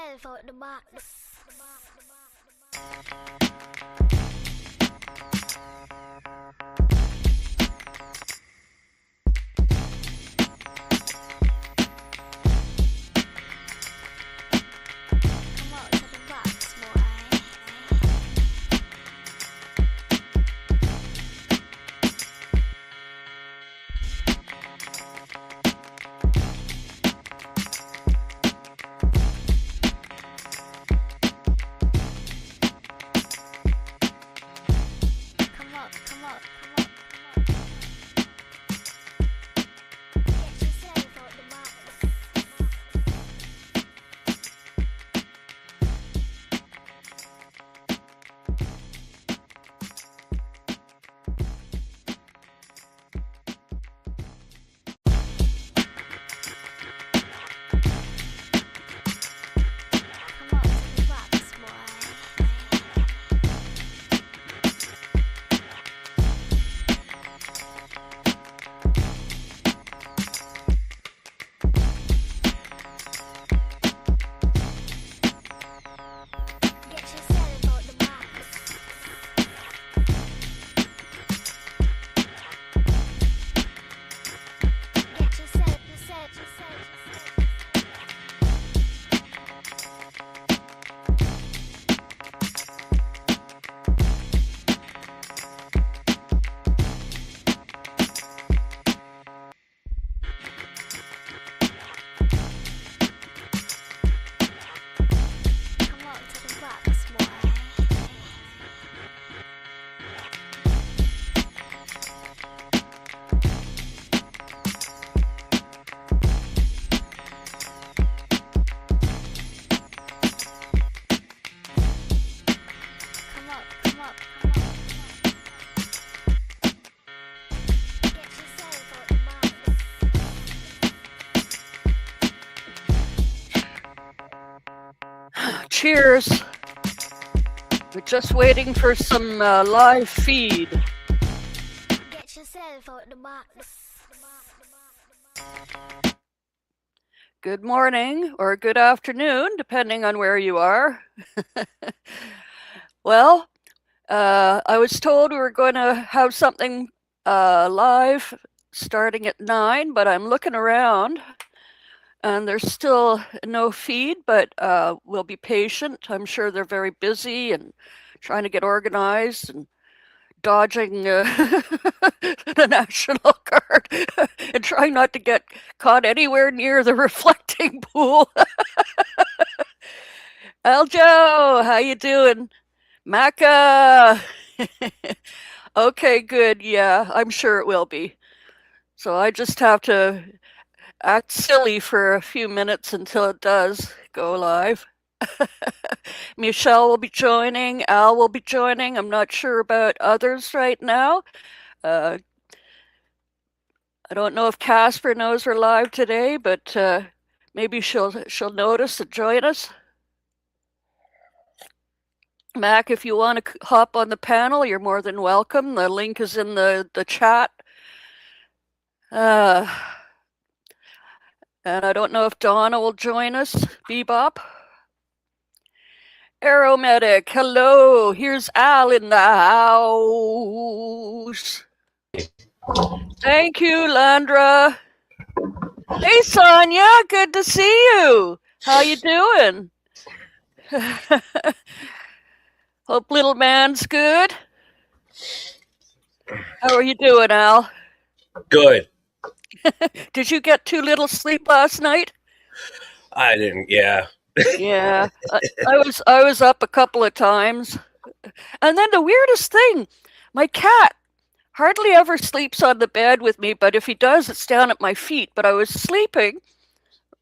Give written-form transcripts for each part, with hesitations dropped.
yourself out the box. Come out to the box, boy. Come up, come up, come up, come up. Get yourself out the box. Come out to the box, boy. Get yourself out the box. Get yourself. Come out to the box, boy. Come up, come up, come up, come up. Get yourself out the box. Cheers. We're just waiting for some live feed. Get yourself out the box. Good morning or good afternoon, depending on where you are. Well, I was told we were going to have something live starting at 9, but I'm looking around and there's still no feed, but we'll be patient. I'm sure they're very busy and trying to get organized and dodging the National Guard and trying not to get caught anywhere near the reflecting pool. Aljo, how you doing? Maca. Okay, good. Yeah, I'm sure it will be. So I just have to act silly for a few minutes until it does go live. Michelle will be joining. Al will be joining. I'm not sure about others right now. I don't know if Casper knows we're live today, but maybe she'll notice and join us. Mac, if you want to hop on the panel, you're more than welcome. The link is in the chat. And I don't know if Donna will join us. Bebop. Aeromedic, hello. Here's Al in the house. Thank you, Landra. Hey, Sonia, good to see you. How you doing? Hope little man's good. How are you doing, Al? Good. Did you get too little sleep last night? I didn't. Yeah. Yeah, I was up a couple of times, and then the weirdest thing, my cat hardly ever sleeps on the bed with me, but if he does, it's down at my feet. But I was sleeping,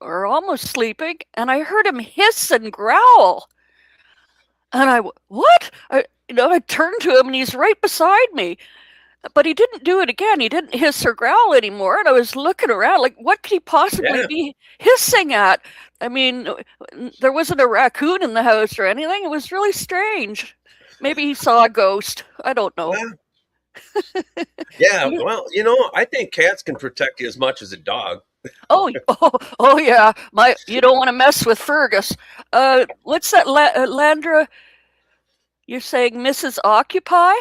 or almost sleeping, and I heard him hiss and growl, and what? I turned to him, and he's right beside me. But he didn't do it again. He didn't hiss or growl anymore. And I was looking around like, what could he possibly be hissing at? I mean, there wasn't a raccoon in the house or anything. It was really strange. Maybe he saw a ghost. I don't know. Yeah, well, I think cats can protect you as much as a dog. Oh yeah. You don't want to mess with Fergus. What's that, Landra? You're saying Mrs. Occupy?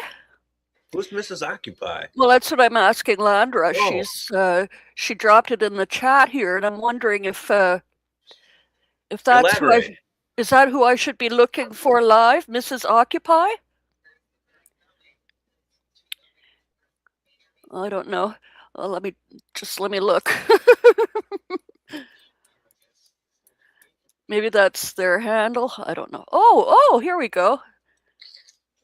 Who's Mrs. Occupy? Well, that's what I'm asking Landra. Oh. She dropped it in the chat here, and I'm wondering if that's Elaborate. is that who I should be looking for live, Mrs. Occupy? I don't know. Well, let me look. Maybe that's their handle. I don't know. Oh, here we go.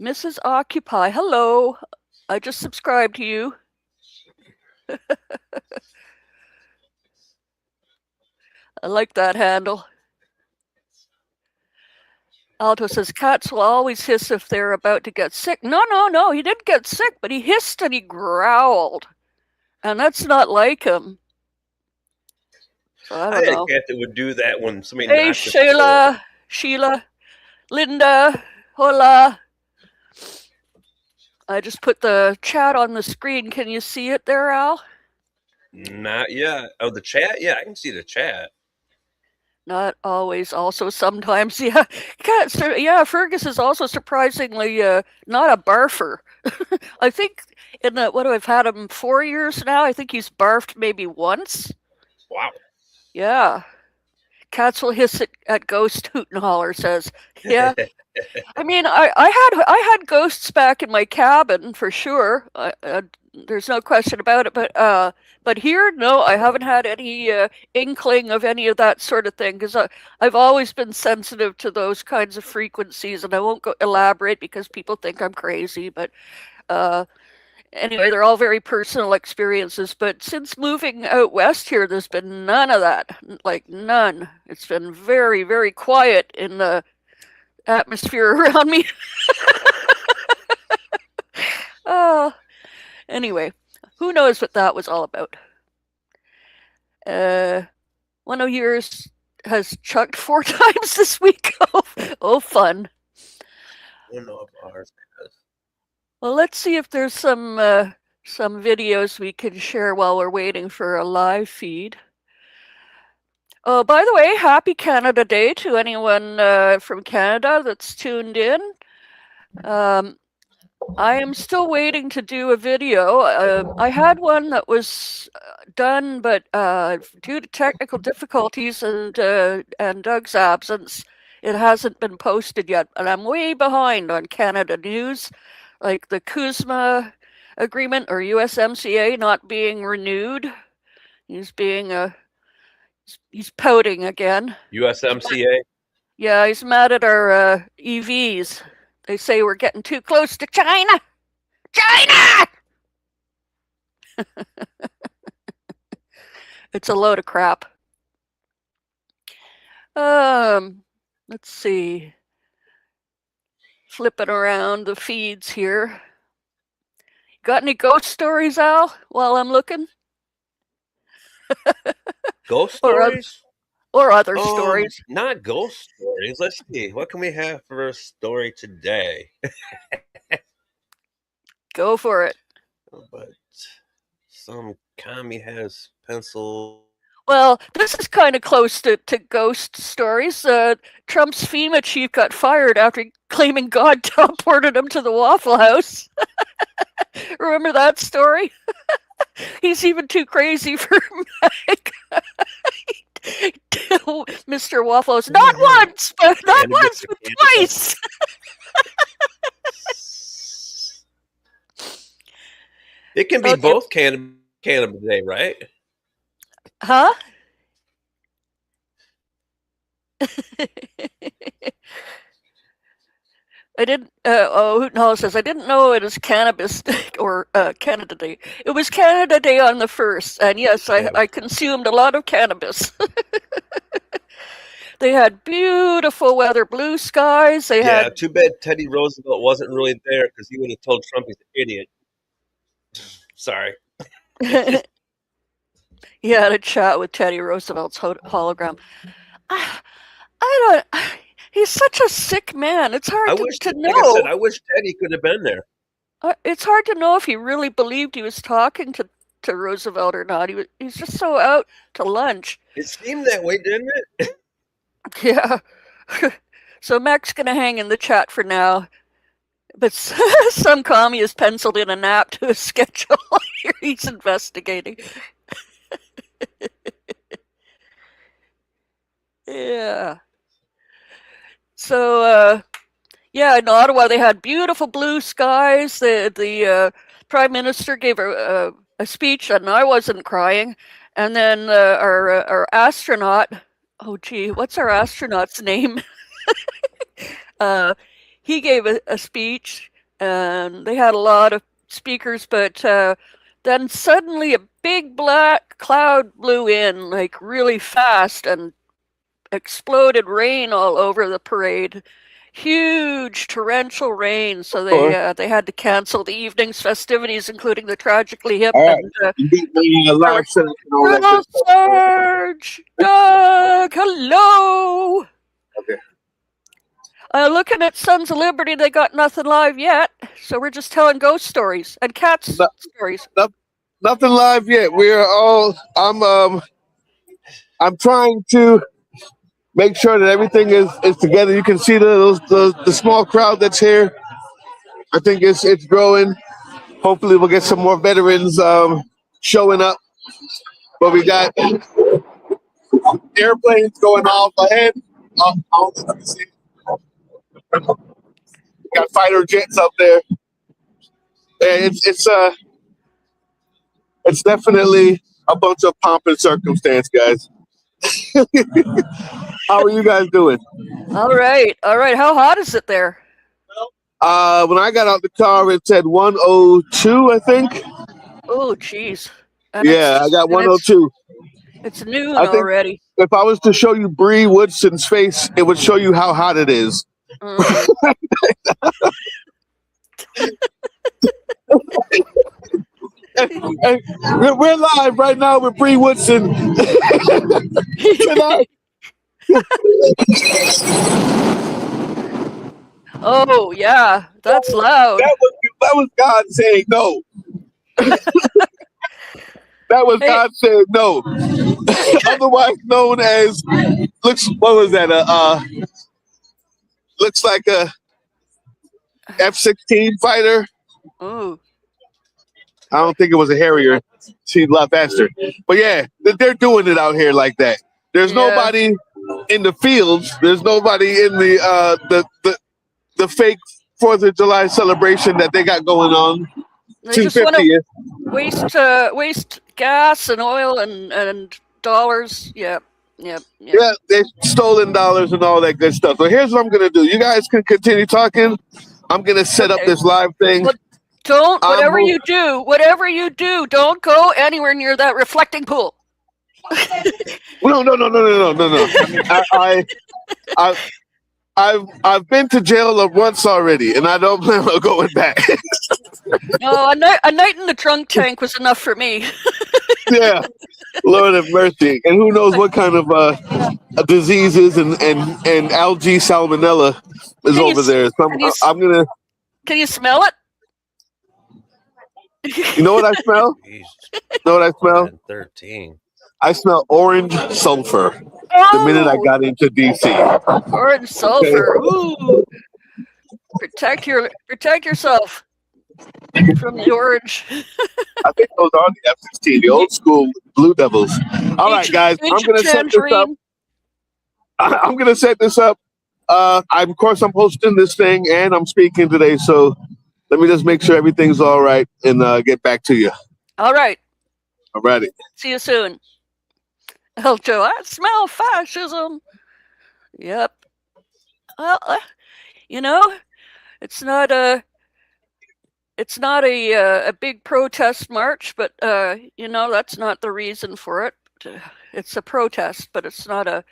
Mrs. Occupy. Hello. I just subscribed to you. I like that handle. Alto says cats will always hiss if they're about to get sick. No, he didn't get sick, but he hissed and he growled. And that's not like him. So I don't know. I had a cat that would do that when somebody Hey, Sheila, Linda, hola. I just put the chat on the screen. Can you see it there, Al? Not yet. Oh, the chat? Yeah, I can see the chat. Not always. Also, sometimes, yeah. Yeah, Fergus is also surprisingly not a barfer. I think I've had him 4 years now. I think he's barfed maybe once. Wow. Yeah. Cats will hiss at ghost, Hoot and Holler says. Yeah. I mean, I had ghosts back in my cabin for sure. There's no question about it. But here, no, I haven't had any inkling of any of that sort of thing because I've always been sensitive to those kinds of frequencies, and I won't elaborate because people think I'm crazy. But anyway, they're all very personal experiences. But since moving out west here, there's been none of that. Like none. It's been very, very quiet in the atmosphere around me. Anyway, who knows what that was all about? One of yours has chucked 4 times this week. Oh, fun. One of ours has. Well, let's see if there's some videos we can share while we're waiting for a live feed. Oh, by the way, happy Canada Day to anyone from Canada that's tuned in. I am still waiting to do a video. I had one that was done, but due to technical difficulties and Doug's absence, it hasn't been posted yet. And I'm way behind on Canada news, like the CUSMA agreement or USMCA not being renewed. He's pouting again. USMCA? Yeah, he's mad at our EVs. They say we're getting too close to China. China! It's a load of crap. Let's see. Flipping around the feeds here. Got any ghost stories, Al, while I'm looking? Ghost stories? Or other stories. Not ghost stories. Let's see. What can we have for a story today? Go for it. But some commie has pencil. Well, this is kind of close to ghost stories. Trump's FEMA chief got fired after claiming God teleported him to the Waffle House. Remember that story? He's even too crazy for Mr. Waffle House. Not once, but twice. It can be both Canada Day, right? Huh? I didn't. Hootenhall says I didn't know it was cannabis or Canada Day. It was Canada Day on the 1st, and yes, I consumed a lot of cannabis. They had beautiful weather, blue skies. They had. Too bad Teddy Roosevelt wasn't really there because he would have told Trump he's an idiot. Sorry. He had a chat with Teddy Roosevelt's hologram. I don't. He's such a sick man. It's hard to know. Like I said, I wish Teddy could have been there. It's hard to know if he really believed he was talking to to Roosevelt or not. He's just so out to lunch. It seemed that way, didn't it? Yeah. So Mac's gonna hang in the chat for now. But some commie has penciled in a nap to his schedule. He's investigating. Yeah. So, yeah, in Ottawa they had beautiful blue skies. The Prime Minister gave a speech, and I wasn't crying. And then our astronaut, oh gee, what's our astronaut's name? He gave a speech, and they had a lot of speakers, but then suddenly a big black cloud blew in, like really fast, and exploded rain all over the parade. Huge torrential rain, so they had to cancel the evening's festivities, including the tragically hip. All right. And You get me a live session and all that Colonel good stuff. Sarge, Doug, hello. Okay. Looking at Sons of Liberty, they got nothing live yet, so we're just telling ghost stories and cats No. stories. Nothing live yet. We're all. I'm trying to make sure that everything is together. You can see the small crowd that's here. I think it's growing. Hopefully, we'll get some more veterans showing up. But we got airplanes going off ahead. Let me see. Got fighter jets up there. And it's definitely a bunch of pomp and circumstance, guys. How are you guys doing? All right. How hot is it there? When I got out the car, it said 102, I think. Oh, jeez. Yeah, I got 102. It's noon I think- already. If I was to show you Bree Woodson's face, it would show you how hot it is. Hey, we're live right now with Bree Woodson. Tonight. Oh, yeah. That's loud. That was God saying no. That was God saying no. Otherwise known as what was that? Looks like a F-16 fighter. Ooh. I don't think it was a Harrier. She's a lot faster. But yeah, they're doing it out here like that. There's nobody in the fields. There's nobody in the fake 4th of July celebration that they got going on. They just want 250th. to waste gas and oil and dollars. Yep. Yeah, they stolen dollars and all that good stuff. So here's what I'm gonna do. You guys can continue talking. I'm gonna set up this live thing. But whatever you do, don't go anywhere near that reflecting pool. No. I've been to jail once already, and I don't plan on going back. No, a night in the drunk tank was enough for me. Yeah, Lord have mercy. And who knows what kind of diseases and algae salmonella is over there. So Can you smell it? You know what I smell? Jesus. You know what I smell? 13. I smell orange sulfur. The minute I got into DC. Orange sulfur. Ooh. Protect yourself from the orange. I think those are the F-16, the old school Blue Devils. All right, guys, I'm going to set this up. I'm going to set this up. Of course, I'm hosting this thing and I'm speaking today, so let me just make sure everything's all right and get back to you. All right. All righty. See you soon. Oh, Joe, I smell fascism. Yep. Well, it's not a big protest march, but that's not the reason for it. It's a protest, but it's not a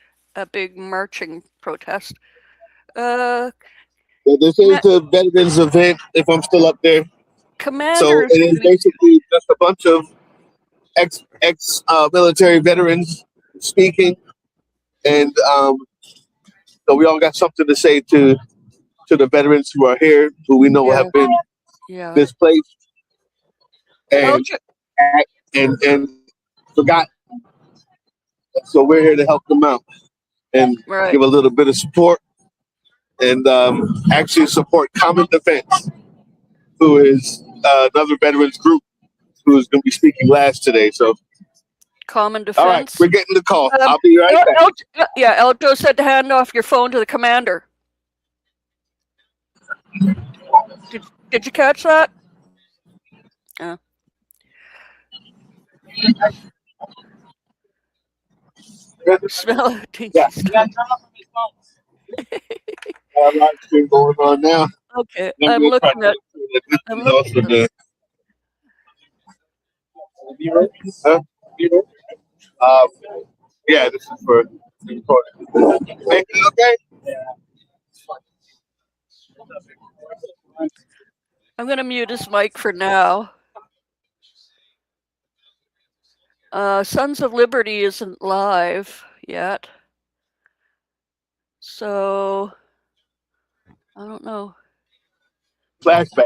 big marching protest. This is the veterans event. If I'm still up there, Commanders. So it is basically just a bunch of ex military veterans speaking, and so we all got something to say to the veterans who are here, who we know have been displaced and and forgot. So we're here to help them out and Right. give a little bit of support and actually support Common Defense, who is another veterans group who is going to be speaking last today. So, Common Defense. all right, we're getting the call. I'll be right back. Eljo said to hand off your phone to the commander. Did you catch that? Yeah. Smell it. Yeah. Live stream going on now. Okay, Then I'm we'll looking try at. to- this I'm is looking also at the- yeah, this is for recording. Make it okay? I'm going to mute his mic for now. Sons of Liberty isn't live yet. So, I don't know. Flashback.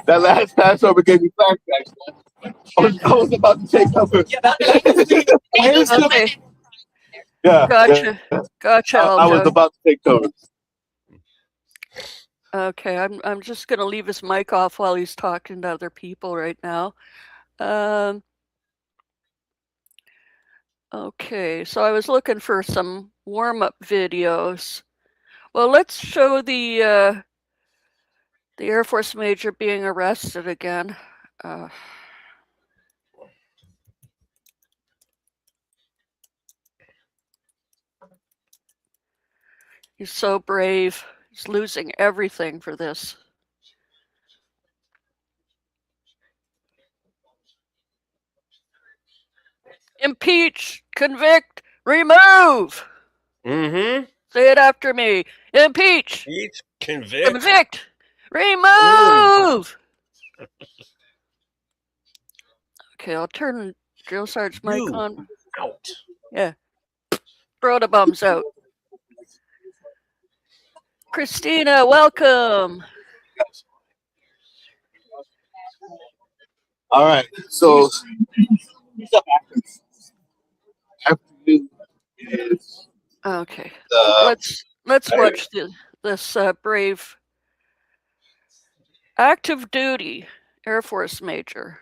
that last Passover gave me flashbacks. I was about to take over. Okay, Yeah. gotcha. yeah. Gotcha, I was Eljo. about to take over. Okay, I'm just gonna leave his mic off while he's talking to other people right now. Okay, so I was looking for some warm-up videos. Well, let's show the Air Force major being arrested again. He's so brave. He's losing everything for this. Impeach, convict, remove. Mm-hmm. Say it after me. Impeach, Each convict. convict, remove. Okay, I'll turn Drill Sarge's mic You on. out. Yeah. Throw the bums out. Christina, welcome. All right. So afternoon is Okay. uh, Let's watch this brave active duty Air Force major.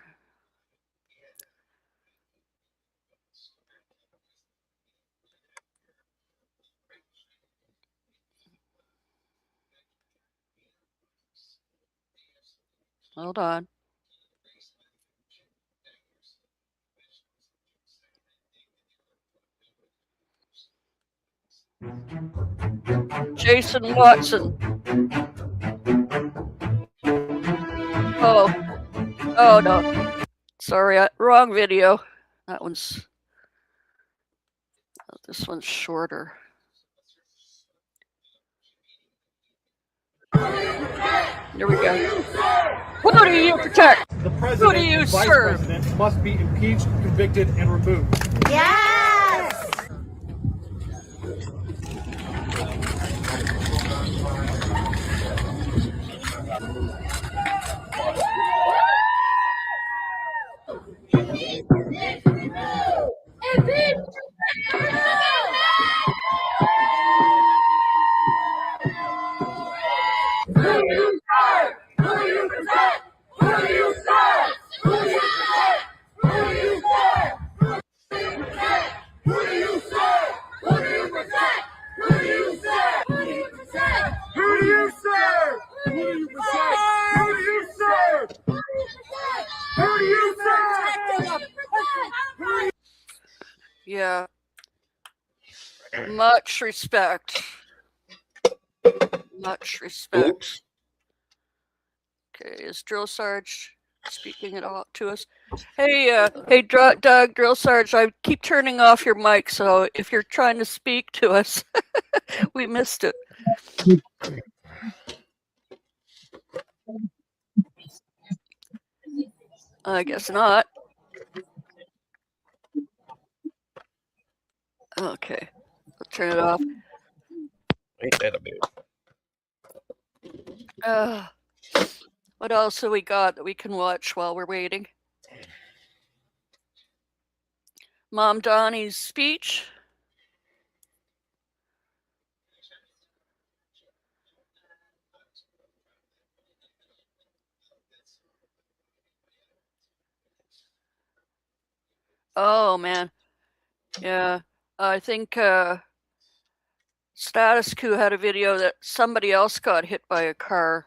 Hold on. Jason Watson. Oh no. Sorry, wrong video. That one's. This one's shorter. Here we go. Who do you protect? The president Who do you and vice serve? president must be impeached, convicted, and removed. Yes! Yeah. Much respect. Much respect. Oops. Okay, is Drill Sarge speaking it all to us? Hey, Doug, Drill Sarge, I keep turning off your mic, so if you're trying to speak to us, we missed it. I guess not. Okay, I'll turn it off. Ain't that a bit? What else have we got that we can watch while we're waiting? Mom Donnie's speech. Oh man, yeah. I think Status Quo had a video that somebody else got hit by a car,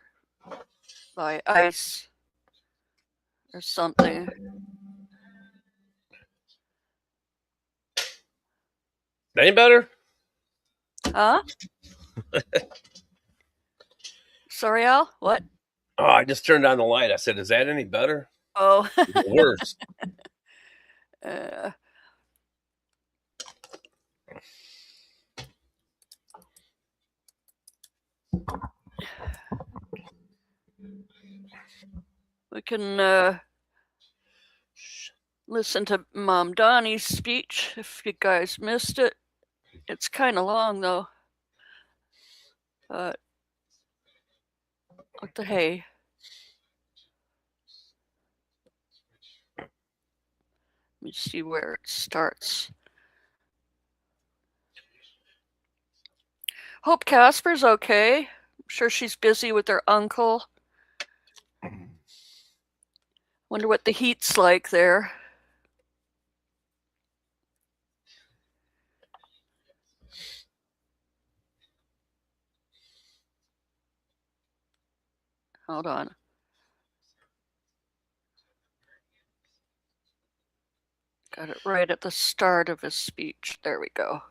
by ice or something. Any better? Huh? Sorry, Al? What? Oh, I just turned on the light. I said, is that any better? Oh. Worse. We can listen to Mom Donnie's speech if you guys missed it. It's kind of long though. But what the hey? Let me see where it starts. Hope Casper's okay. I'm sure she's busy with her uncle. Wonder what the heat's like there. Hold on. Got it right at the start of his speech. There we go.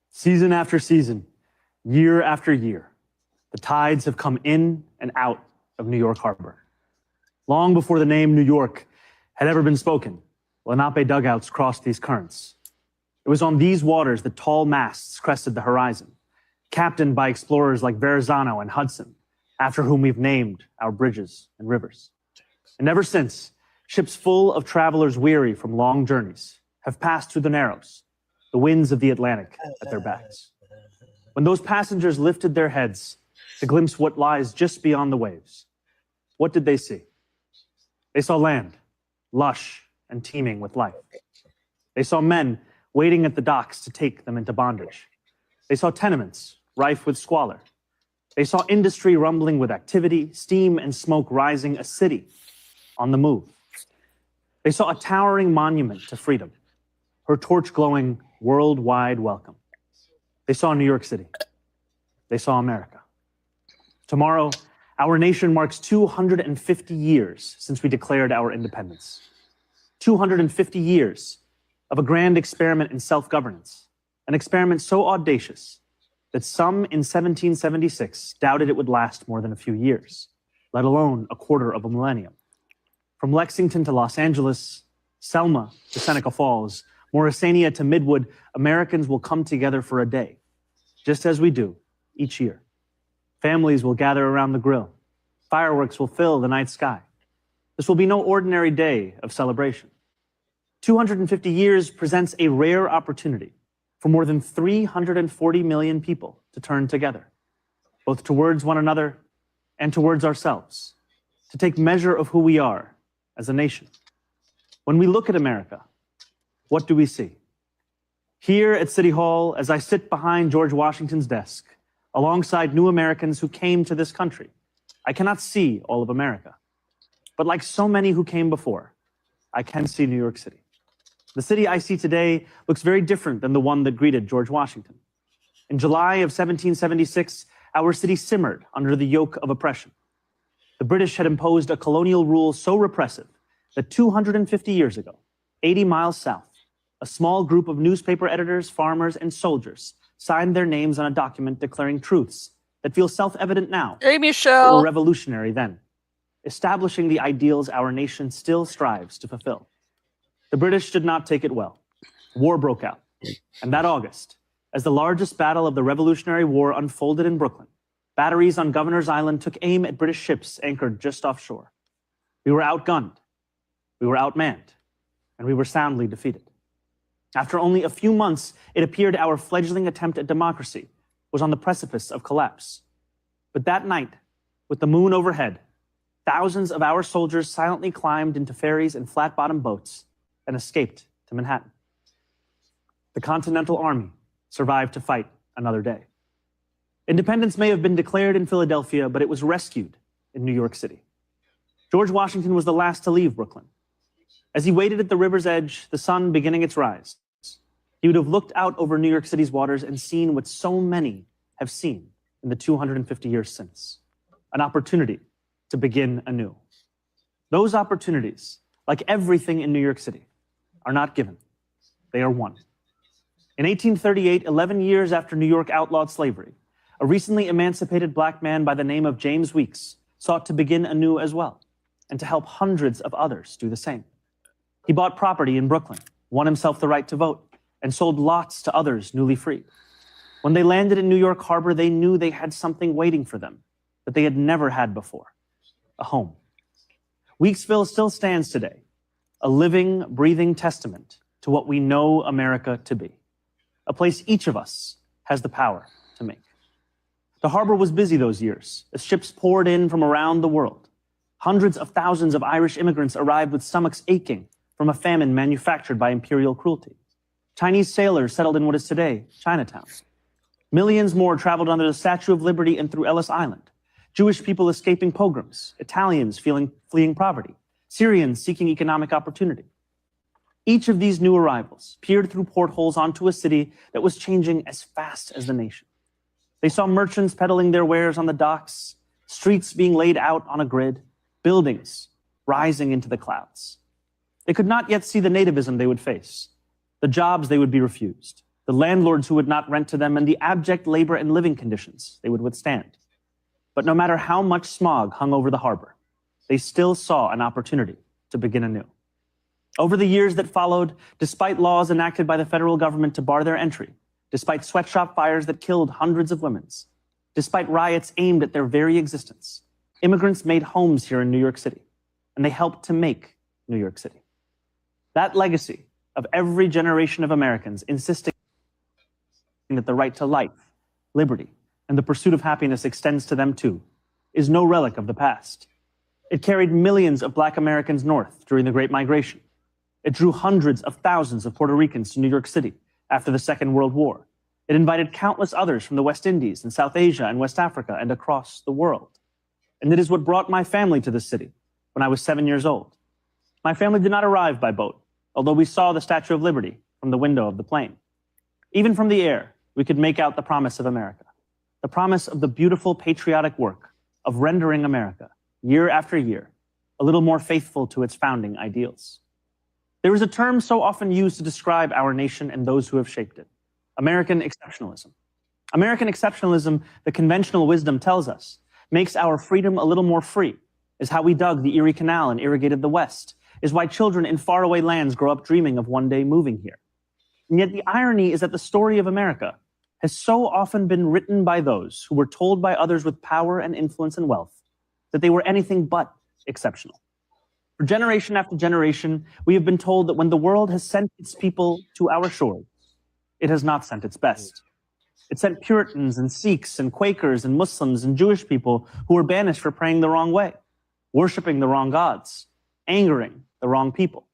Season after season, year after year, the tides have come in and out of New York Harbor. Long before the name New York had ever been spoken, Lenape dugouts crossed these currents. It was on these waters that tall masts crested the horizon, captained by explorers like Verrazano and Hudson, after whom we've named our bridges and rivers. And ever since, ships full of travelers weary from long journeys have passed through the Narrows, the winds of the Atlantic at their backs. When those passengers lifted their heads to glimpse what lies just beyond the waves, what did they see? They saw land, lush and teeming with life. They saw men waiting at the docks to take them into bondage. They saw tenements rife with squalor. They saw industry rumbling with activity, steam and smoke rising, a city on the move. They saw a towering monument to freedom, her torch glowing worldwide welcome. They saw New York City. They saw America. Tomorrow, our nation marks 250 years since we declared our independence. 250 years of a grand experiment in self-governance, an experiment so audacious that some in 1776 doubted it would last more than a few years, let alone a quarter of a millennium. From Lexington to Los Angeles, Selma to Seneca Falls, Morrisania to Midwood, Americans will come together for a day, just as we do each year. Families will gather around the grill. Fireworks will fill the night sky. This will be no ordinary day of celebration. 250 years presents a rare opportunity for more than 340 million people to turn together, both towards one another and towards ourselves, to take measure of who we are as a nation. When we look at America, what do we see? Here at City Hall, as I sit behind George Washington's desk, alongside new Americans who came to this country, I cannot see all of America. But like so many who came before, I can see New York City. The city I see today looks very different than the one that greeted George Washington. In July of 1776, our city simmered under the yoke of oppression. The British had imposed a colonial rule so repressive that 250 years ago, 80 miles south, a small group of newspaper editors, farmers, and soldiers signed their names on a document declaring truths that feel self-evident now, Hey, but Michelle. were revolutionary then, establishing the ideals our nation still strives to fulfill. The British did not take it well. War broke out. And that August, as the largest battle of the Revolutionary War unfolded in Brooklyn, batteries on Governor's Island took aim at British ships anchored just offshore. We were outgunned, we were outmanned, and we were soundly defeated. After only a few months, it appeared our fledgling attempt at democracy was on the precipice of collapse. But that night, with the moon overhead, thousands of our soldiers silently climbed into ferries and flat-bottom boats and escaped to Manhattan. The Continental Army survived to fight another day. Independence may have been declared in Philadelphia, but it was rescued in New York City. George Washington was the last to leave Brooklyn. As he waited at the river's edge, the sun beginning its rise, he would have looked out over New York City's waters and seen what so many have seen in the 250 years since, an opportunity to begin anew. Those opportunities, like everything in New York City, are not given. They are won. In 1838, 11 years after New York outlawed slavery, a recently emancipated black man by the name of James Weeks sought to begin anew as well, and to help hundreds of others do the same. He bought property in Brooklyn, won himself the right to vote, and sold lots to others newly freed. When they landed in New York Harbor, they knew they had something waiting for them that they had never had before, a home. Weeksville still stands today, a living, breathing testament to what we know America to be, a place each of us has the power to make. The harbor was busy those years as ships poured in from around the world. Hundreds of thousands of Irish immigrants arrived with stomachs aching from a famine manufactured by imperial cruelty. Chinese sailors settled in what is today Chinatown. Millions more traveled under the Statue of Liberty and through Ellis Island. Jewish people escaping pogroms, Italians fleeing poverty, Syrians seeking economic opportunity. Each of these new arrivals peered through portholes onto a city that was changing as fast as the nation. They saw merchants peddling their wares on the docks, streets being laid out on a grid, buildings rising into the clouds. They could not yet see the nativism they would face, the jobs they would be refused, the landlords who would not rent to them, and the abject labor and living conditions they would withstand. But no matter how much smog hung over the harbor, they still saw an opportunity to begin anew. Over the years that followed, despite laws enacted by the federal government to bar their entry, despite sweatshop fires that killed hundreds of women, despite riots aimed at their very existence, immigrants made homes here in New York City, and they helped to make New York City. That legacy of every generation of Americans insisting that the right to life, liberty, and the pursuit of happiness extends to them too, is no relic of the past. It carried millions of Black Americans north during the Great Migration. It drew hundreds of thousands of Puerto Ricans to New York City after the Second World War. It invited countless others from the West Indies and South Asia and West Africa and across the world. And it is what brought my family to this city when I was 7 years old. My family did not arrive by boat, although we saw the Statue of Liberty from the window of the plane. Even from the air, we could make out the promise of America, the promise of the beautiful patriotic work of rendering America, year after year, a little more faithful to its founding ideals. There is a term so often used to describe our nation and those who have shaped it: American exceptionalism. American exceptionalism, the conventional wisdom tells us, makes our freedom a little more free, is how we dug the Erie Canal and irrigated the West, is why children in faraway lands grow up dreaming of one day moving here. And yet the irony is that the story of America has so often been written by those who were told by others with power and influence and wealth that they were anything but exceptional. For generation after generation, we have been told that when the world has sent its people to our shores, it has not sent its best. It sent Puritans and Sikhs and Quakers and Muslims and Jewish people who were banished for praying the wrong way, worshiping the wrong gods, angering the wrong people.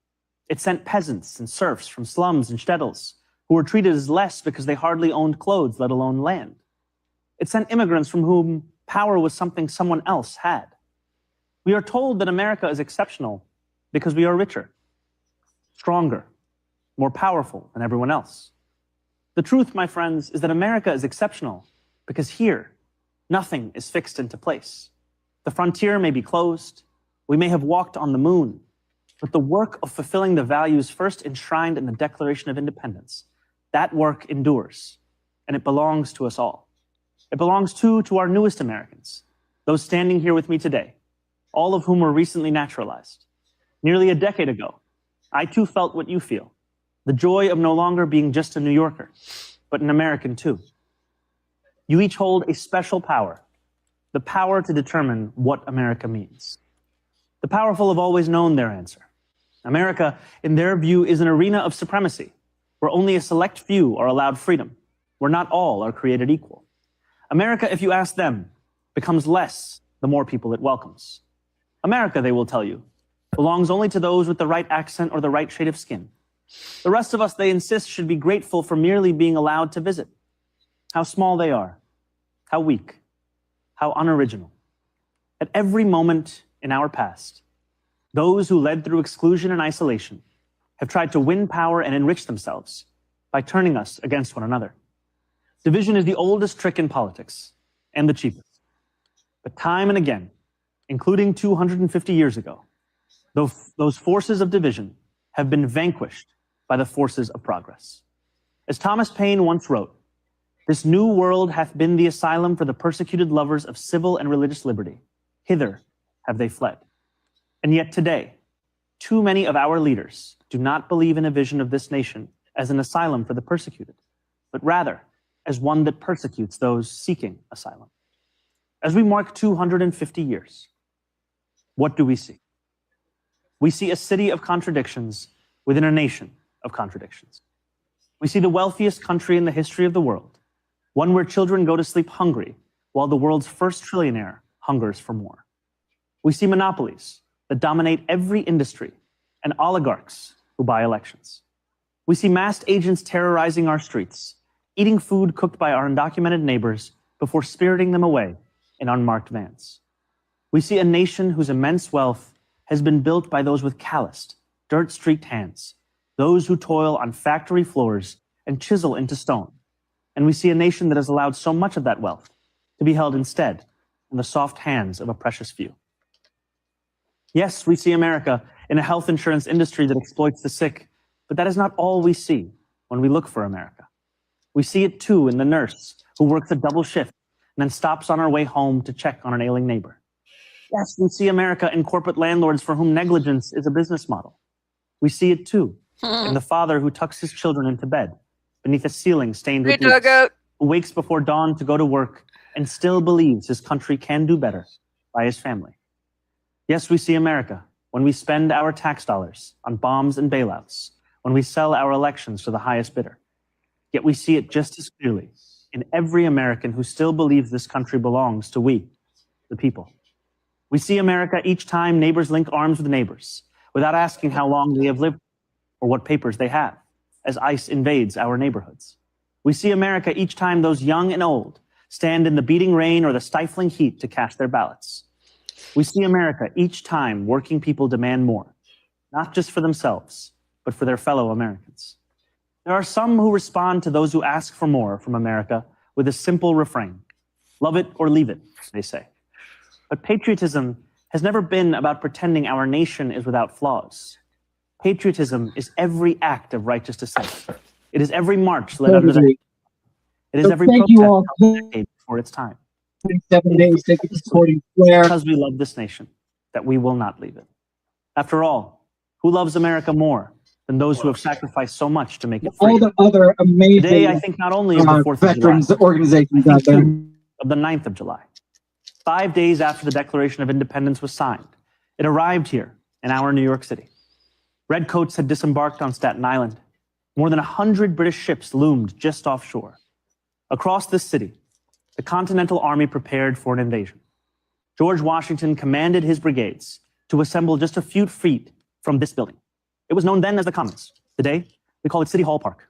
It sent peasants and serfs from slums and shtetls who were treated as less because they hardly owned clothes, let alone land. It sent immigrants from whom power was something someone else had. We are told that America is exceptional because we are richer, stronger, more powerful than everyone else. The truth, my friends, is that America is exceptional because here, nothing is fixed into place. The frontier may be closed, we may have walked on the moon, but the work of fulfilling the values first enshrined in the Declaration of Independence, that work endures, and it belongs to us all. It belongs too to our newest Americans, those standing here with me today, all of whom were recently naturalized. Nearly a decade ago, I too felt what you feel, the joy of no longer being just a New Yorker, but an American too. You each hold a special power, the power to determine what America means. The powerful have always known their answer. America, in their view, is an arena of supremacy, where only a select few are allowed freedom, where not all are created equal. America, if you ask them, becomes less the more people it welcomes. America, they will tell you, belongs only to those with the right accent or the right shade of skin. The rest of us, they insist, should be grateful for merely being allowed to visit. How small they are, how weak, how unoriginal. At every moment in our past, those who led through exclusion and isolation have tried to win power and enrich themselves by turning us against one another. Division is the oldest trick in politics and the cheapest. But time and again, including 250 years ago, those forces of division have been vanquished by the forces of progress. As Thomas Paine once wrote, "This new world hath been the asylum for the persecuted lovers of civil and religious liberty. Hither have they fled." And yet today, too many of our leaders do not believe in a vision of this nation as an asylum for the persecuted, but rather as one that persecutes those seeking asylum. As we mark 250 years, what do we see? We see a city of contradictions within a nation of contradictions. We see the wealthiest country in the history of the world, one where children go to sleep hungry while the world's first trillionaire hungers for more. We see monopolies that dominate every industry and oligarchs who buy elections. We see masked agents terrorizing our streets, eating food cooked by our undocumented neighbors before spiriting them away in unmarked vans. We see a nation whose immense wealth has been built by those with calloused, dirt-streaked hands, those who toil on factory floors and chisel into stone. And we see a nation that has allowed so much of that wealth to be held instead in the soft hands of a precious few. Yes, we see America in a health insurance industry that exploits the sick, but that is not all we see when we look for America. We see it too in the nurse who works a double shift and then stops on her way home to check on an ailing neighbor. Yes, we see America in corporate landlords for whom negligence is a business model. We see it too in the father who tucks his children into bed beneath a ceiling stained with leaks, who wakes before dawn to go to work and still believes his country can do better by his family. Yes, we see America when we spend our tax dollars on bombs and bailouts, when we sell our elections to the highest bidder. Yet we see it just as clearly in every American who still believes this country belongs to we, the people. We see America each time neighbors link arms with neighbors without asking how long they have lived or what papers they have, as ICE invades our neighborhoods. We see America each time those young and old stand in the beating rain or the stifling heat to cast their ballots. We see America each time working people demand more, not just for themselves, but for their fellow Americans. There are some who respond to those who ask for more from America with a simple refrain: love it or leave it, they say. But patriotism has never been about pretending our nation is without flaws. Patriotism is every act of righteous dissent. It is every march led under the... It is every protest held a decade before its time. 7 days, thank you for supporting Square. Because we love this nation, that we will not leave it. After all, who loves America more than those who have sacrificed so much to make it free? All the other amazing Today, I think not only of the 4th of veterans July, organizations out there. of the 9th of July. 5 days after the Declaration of Independence was signed, it arrived here in our New York City. Redcoats had disembarked on Staten Island. More than 100 British ships loomed just offshore. Across this city, the Continental Army prepared for an invasion. George Washington commanded his brigades to assemble just a few feet from this building. It was known then as the Commons. Today, we call it City Hall Park.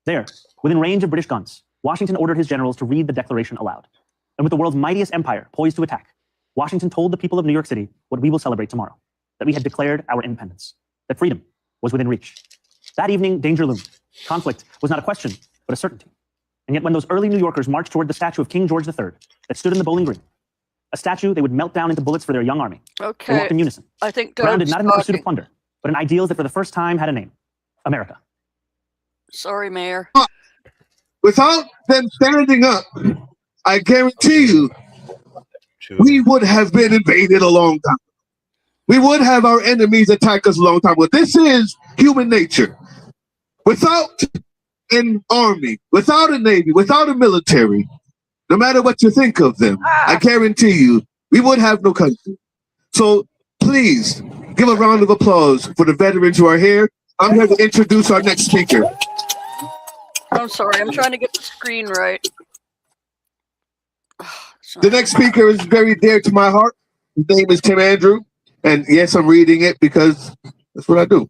There, within range of British guns, Washington ordered his generals to read the Declaration aloud. And with the world's mightiest empire poised to attack, Washington told the people of New York City what we will celebrate tomorrow: that we had declared our independence, that freedom was within reach. That evening, danger loomed. Conflict was not a question, but a certainty. And yet when those early New Yorkers marched toward the statue of King George III that stood in the Bowling Green, a statue they would melt down into bullets for their young army, they walked in unison, I think grounded Doug's not in the pursuit of talking. plunder, but in ideals that for the first time had a name: America. Sorry, Mayor. Without them standing up, I guarantee you, we would have been invaded a long time. We would have our enemies attack us a long time ago. This is human nature. Without an army, without a navy, without a military, no matter what you think of them, I guarantee you, we would have no country. So please give a round of applause for the veterans who are here. I'm here to introduce our next speaker. I'm sorry. I'm trying to get the screen right. The next speaker is very dear to my heart. His name is Tim Andrew. And yes, I'm reading it because that's what I do.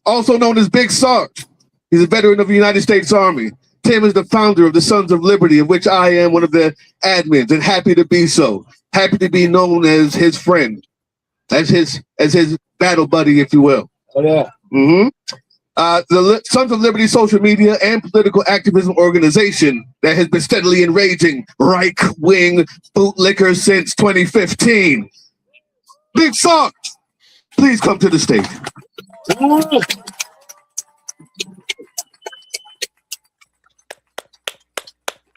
Also known as Big Sarge. He's a veteran of the United States Army. Tim is the founder of the Sons of Liberty, of which I am one of the admins, and happy to be so. Happy to be known as his friend, as his battle buddy, if you will. Oh yeah. Mm-hmm. The Sons of Liberty social media and political activism organization that has been steadily enraging right-wing bootlickers since 2015. Big Sarge, please come to the stage.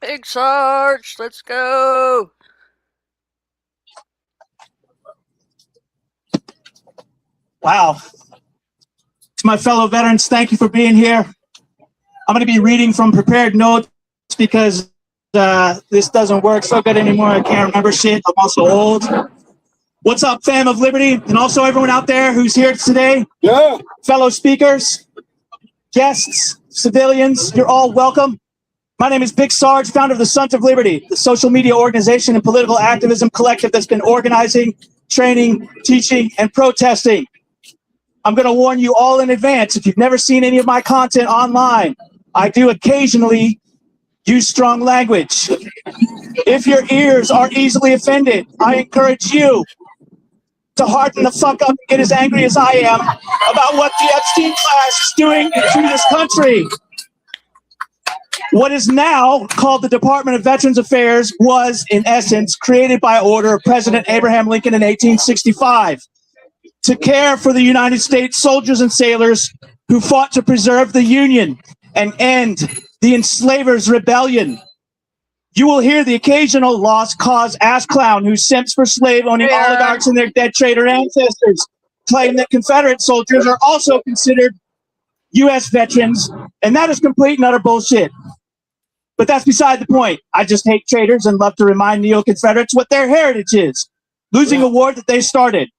Big Sarge, let's go. Wow. To my fellow veterans, thank you for being here. I'm going to be reading from prepared notes because this doesn't work so good anymore. I can't remember shit. I'm also old. What's up, fam of Liberty? And also everyone out there who's here today. Yeah. Fellow speakers, guests, civilians, you're all welcome. My name is Big Sarge, founder of the Sons of Liberty, the social media organization and political activism collective that's been organizing, training, teaching, and protesting. I'm going to warn you all in advance, if you've never seen any of my content online, I do occasionally use strong language. If your ears are easily offended, I encourage you to harden the fuck up and get as angry as I am about what the Epstein class is doing to this country. What is now called the Department of Veterans Affairs was, in essence, created by order of President Abraham Lincoln in 1865 to care for the United States soldiers and sailors who fought to preserve the Union and end the enslavers' rebellion. You will hear the occasional lost cause ass clown who simps for slave-owning oligarchs and their dead traitor ancestors claim that Confederate soldiers are also considered U.S. veterans, and that is complete and utter bullshit. But that's beside the point. I just hate traitors and love to remind neo-Confederates what their heritage is, losing a war that they started.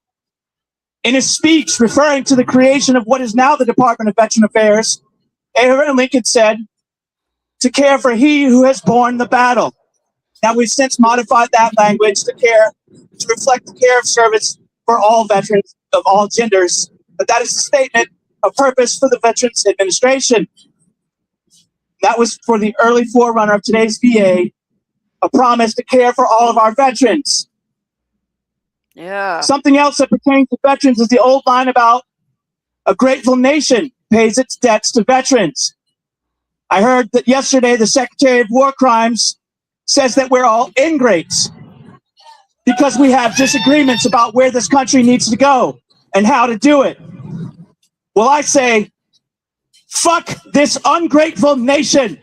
In his speech referring to the creation of what is now the Department of Veterans Affairs, Abraham Lincoln said, "To care for he who has borne the battle." Now, we've since modified that language to reflect the care of service for all veterans of all genders. But that is a statement of purpose for the Veterans Administration. That was for the early forerunner of today's VA, a promise to care for all of our veterans. Yeah. Something else that pertains to veterans is the old line about a grateful nation pays its debts to veterans. I heard that yesterday the Secretary of War Crimes says that we're all ingrates because we have disagreements about where this country needs to go and how to do it. Well, I say, fuck this ungrateful nation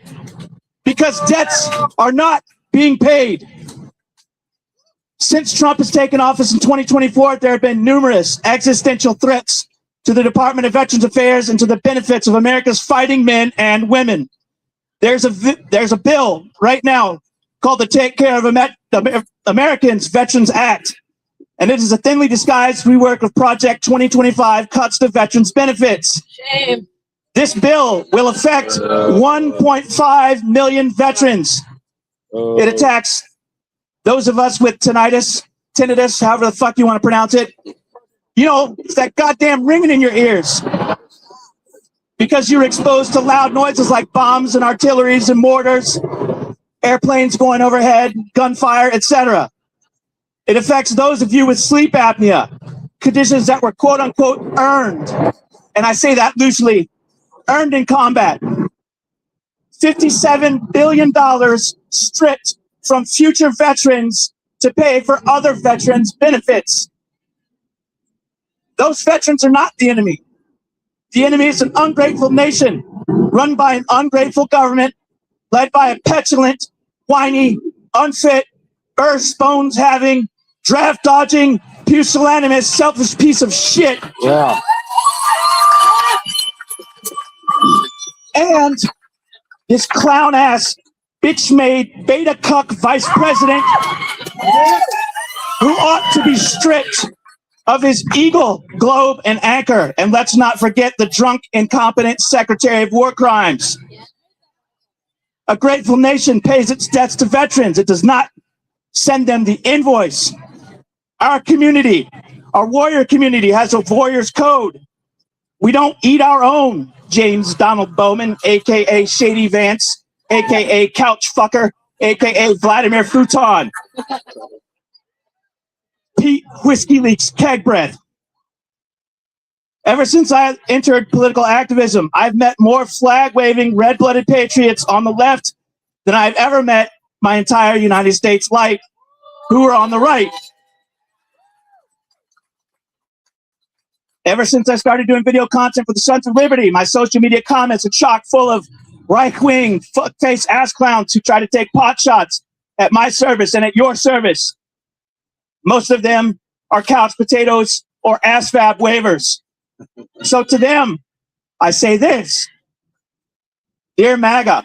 because debts are not being paid. Since Trump has taken office in 2024, there have been numerous existential threats to the Department of Veterans Affairs and to the benefits of America's fighting men and women. There's a bill right now called the Take Care of Americans Veterans Act, and it is a thinly disguised rework of Project 2025 cuts to veterans benefits. Shame. This bill will affect 1.5 million veterans. It attacks those of us with tinnitus, however the fuck you want to pronounce it. You know, it's that goddamn ringing in your ears because you're exposed to loud noises like bombs and artilleries and mortars, airplanes going overhead, gunfire, etc. It affects those of you with sleep apnea, conditions that were quote unquote earned. And I say that loosely, earned in combat. $57 billion stripped from future veterans to pay for other veterans' benefits. Those veterans are not the enemy. The enemy is an ungrateful nation run by an ungrateful government led by a petulant, whiny, unfit, burst bones having, draft dodging, pusillanimous, selfish piece of shit. Yeah. And this clown ass, bitch made beta cuck vice president who ought to be stripped of his Eagle, Globe, and Anchor. And let's not forget the drunk, incompetent Secretary of War Crimes. A grateful nation pays its debts to veterans. It does not send them the invoice. Our community, our warrior community, has a warrior's code. We don't eat our own. James Donald Bowman, a.k.a. Shady Vance, a.k.a. Couch Fucker, a.k.a. Vladimir Futon. Pete Whiskey Leaks Keg Breath. Ever since I entered political activism, I've met more flag-waving, red-blooded patriots on the left than I've ever met my entire United States life who are on the right. Ever since I started doing video content for the Sons of Liberty, my social media comments are chock full of right-wing, fuck-face ass clowns who try to take pot shots at my service and at your service. Most of them are couch potatoes or ASVAB waivers. So to them, I say this. Dear MAGA,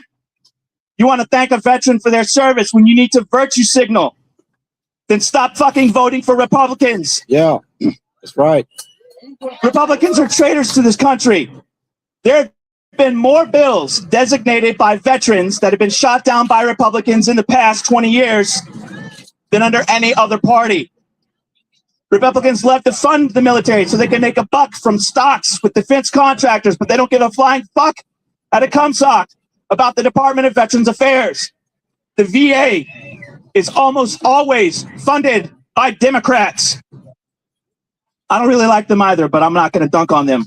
you want to thank a veteran for their service when you need to virtue signal, then stop fucking voting for Republicans. Yeah, that's right. Republicans are traitors to this country. There have been more bills designated by veterans that have been shot down by Republicans in the past 20 years than under any other party. Republicans love to fund the military so they can make a buck from stocks with defense contractors, but they don't give a flying fuck at a ComSock about the Department of Veterans Affairs. The VA is almost always funded by Democrats. I don't really like them either, but I'm not going to dunk on them.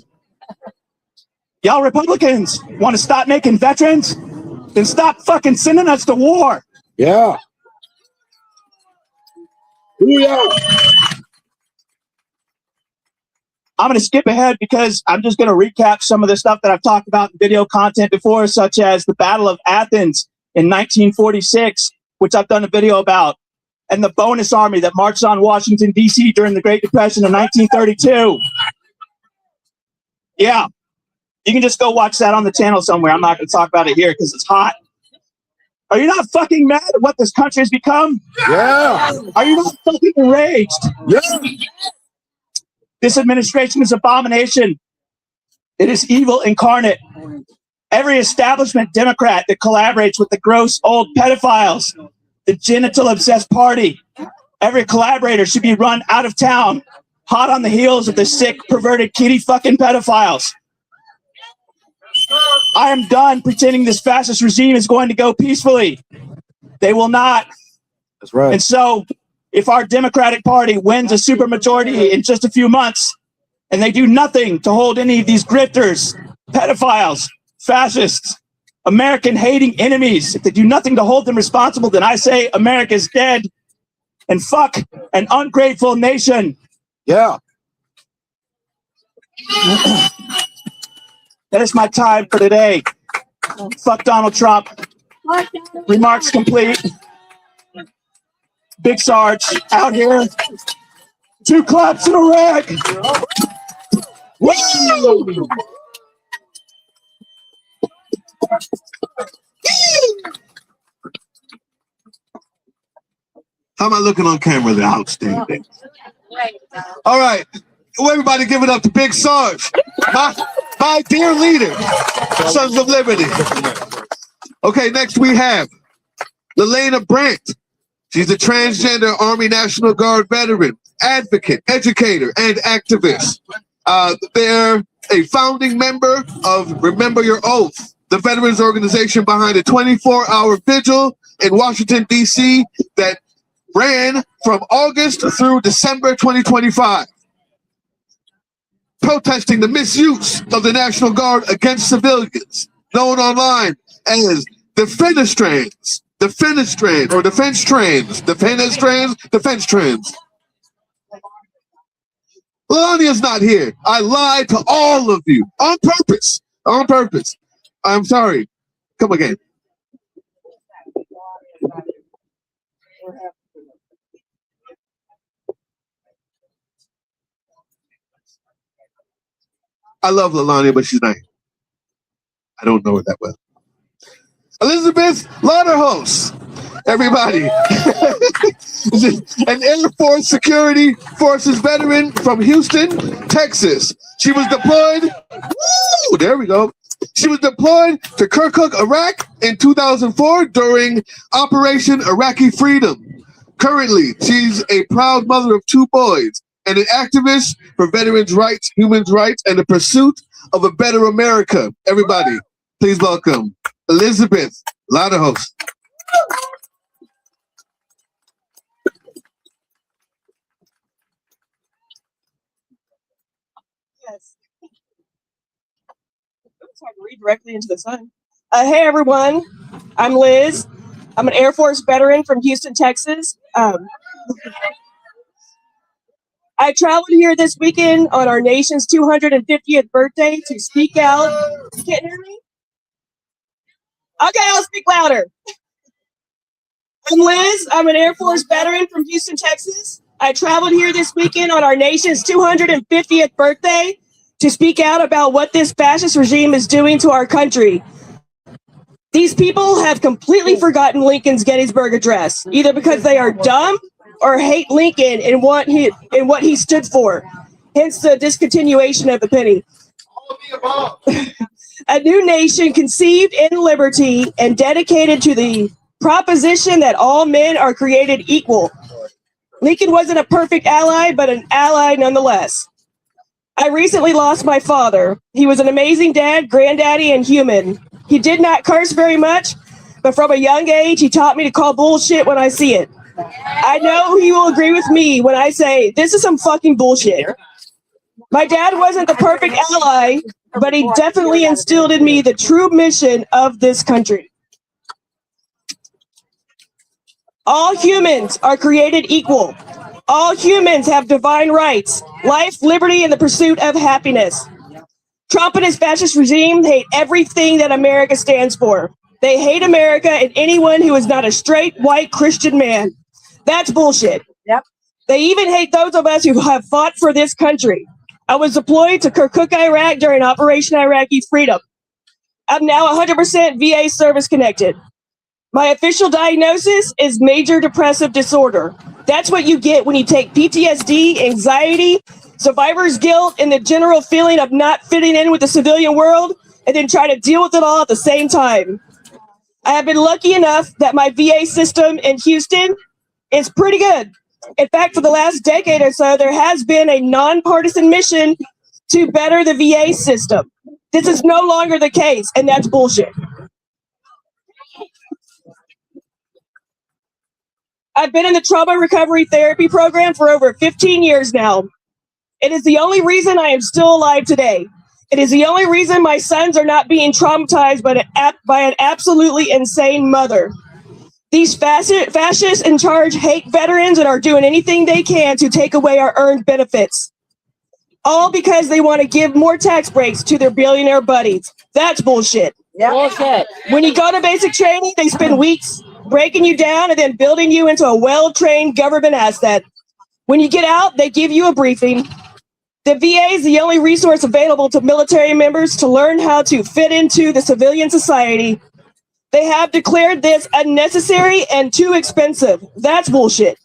Y'all Republicans want to stop making veterans? Then stop fucking sending us to war. Yeah. Booyah. I'm going to skip ahead because I'm just going to recap some of the stuff that I've talked about in video content before, such as the Battle of Athens in 1946, which I've done a video about, and the bonus army that marched on Washington, D.C. during the Great Depression of 1932. Yeah, you can just go watch that on the channel somewhere. I'm not going to talk about it here because it's hot. Are you not fucking mad at what this country has become? Yeah. Are you not fucking enraged? Yeah. This administration is abomination. It is evil incarnate. Every establishment Democrat that collaborates with the gross old pedophiles, the genital-obsessed party, every collaborator should be run out of town, hot on the heels of the sick, perverted, kitty fucking pedophiles. I am done pretending this fascist regime is going to go peacefully. They will not. That's right. And so, if our Democratic Party wins a supermajority in just a few months, and they do nothing to hold any of these grifters, pedophiles, fascists, American-hating enemies, if they do nothing to hold them responsible, then I say America's dead, and fuck an ungrateful nation. Yeah. That is my time for today. Fuck Donald Trump. Remarks complete. Big Sarge out here. 2 claps and a rag. Woo! How am I looking on camera? They're outstanding. All right. Well, everybody give it up to Big Sarge, my dear leader, Sons of Liberty. Okay, next we have Lelena Brandt. She's a transgender Army National Guard veteran, advocate, educator, and activist. They're a founding member of Remember Your Oath, the veterans organization behind a 24-hour vigil in Washington, D.C. that ran from August through December 2025. Protesting the misuse of the National Guard against civilians, known online as the Fenestrans, the Fenestrans, or Defense Trans, the Fenestrans, Defense Trans. Melania's not here. I lied to all of you on purpose. On purpose. I'm sorry. Come again. I love Lalania, but she's not here. I don't know her that well. Elizabeth Lauderhos. Everybody. An Air Force Security Forces veteran from Houston, Texas. She was deployed. Woo, there we go. She was deployed to Kirkuk, Iraq in 2004 during Operation Iraqi Freedom. Currently, she's a proud mother of 2 boys and an activist for veterans' rights, human rights, and the pursuit of a better America. Everybody, please welcome Elizabeth Ladahos. Yes. It's hard to read directly into the sun. Hey everyone, I'm Liz. I'm an Air Force veteran from Houston, Texas. I traveled here this weekend on our nation's 250th birthday to speak out. You can't hear me? Okay, I'll speak louder. I'm Liz. I'm an Air Force veteran from Houston, Texas. I traveled here this weekend on our nation's 250th birthday to speak out about what this fascist regime is doing to our country. These people have completely forgotten Lincoln's Gettysburg Address, either because they are dumb or hate Lincoln and what he stood for. Hence the discontinuation of the penny. A new nation conceived in liberty and dedicated to the proposition that all men are created equal. Lincoln wasn't a perfect ally, but an ally nonetheless. I recently lost my father. He was an amazing dad, granddaddy, and human. He did not curse very much, but from a young age, he taught me to call bullshit when I see it. I know he will agree with me when I say, this is some fucking bullshit. My dad wasn't the perfect ally, but he definitely instilled in me the true mission of this country. All humans are created equal. All humans have divine rights, life, liberty, and the pursuit of happiness. Trump and his fascist regime hate everything that America stands for. They hate America and anyone who is not a straight, white, Christian man. That's bullshit. Yep. They even hate those of us who have fought for this country. I was deployed to Kirkuk, Iraq during Operation Iraqi Freedom. I'm now 100% VA service connected. My official diagnosis is major depressive disorder. That's what you get when you take PTSD, anxiety, survivor's guilt, and the general feeling of not fitting in with the civilian world, and then try to deal with it all at the same time. I have been lucky enough that my VA system in Houston is pretty good. In fact, for the last decade or so, there has been a nonpartisan mission to better the VA system. This is no longer the case, and that's bullshit. I've been in the trauma recovery therapy program for over 15 years now. It is the only reason I am still alive today. It is the only reason my sons are not being traumatized by an absolutely insane mother. These fascists in charge hate veterans and are doing anything they can to take away our earned benefits. All because they want to give more tax breaks to their billionaire buddies. That's bullshit. Yep. Bullshit. When you go to basic training, they spend weeks breaking you down and then building you into a well-trained government asset. When you get out, they give you a briefing. The VA is the only resource available to military members to learn how to fit into the civilian society. They have declared this unnecessary and too expensive. That's bullshit.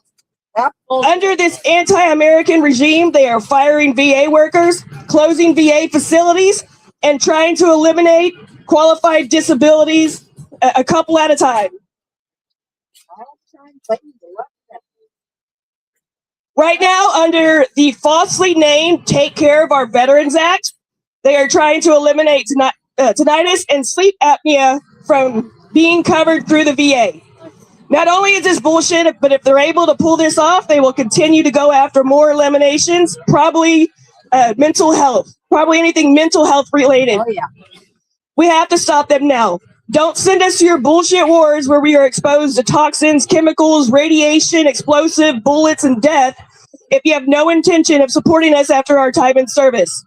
Under this anti-American regime, they are firing VA workers, closing VA facilities, and trying to eliminate qualified disabilities a couple at a time. Right now, under the falsely named Take Care of Our Veterans Act, they are trying to eliminate tinnitus and sleep apnea from being covered through the VA. Not only is this bullshit, but if they're able to pull this off, they will continue to go after more eliminations, probably mental health, probably anything mental health related. Oh, yeah. We have to stop them now. Don't send us to your bullshit wars where we are exposed to toxins, chemicals, radiation, explosive, bullets, and death if you have no intention of supporting us after our time in service.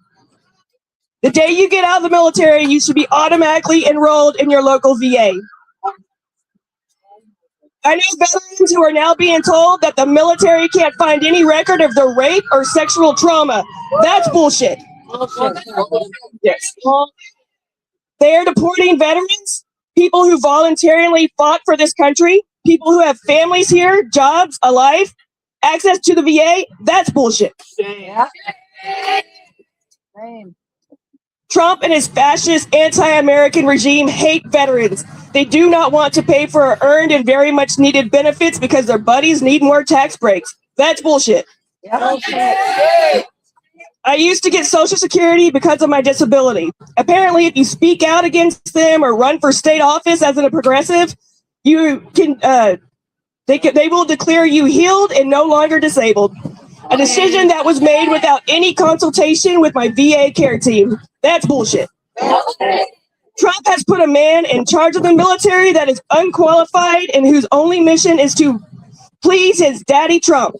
The day you get out of the military, you should be automatically enrolled in your local VA. I know veterans who are now being told that the military can't find any record of their rape or sexual trauma. That's bullshit. Yes. They are deporting veterans, people who voluntarily fought for this country, people who have families here, jobs, a life, access to the VA, that's bullshit. Trump and his fascist anti-American regime hate veterans. They do not want to pay for earned and very much needed benefits because their buddies need more tax breaks. That's bullshit. I used to get Social Security because of my disability. Apparently, if you speak out against them or run for state office as a progressive, you can they will declare you healed and no longer disabled. A decision that was made without any consultation with my VA care team. That's bullshit. Trump has put a man in charge of the military that is unqualified and whose only mission is to please his daddy Trump.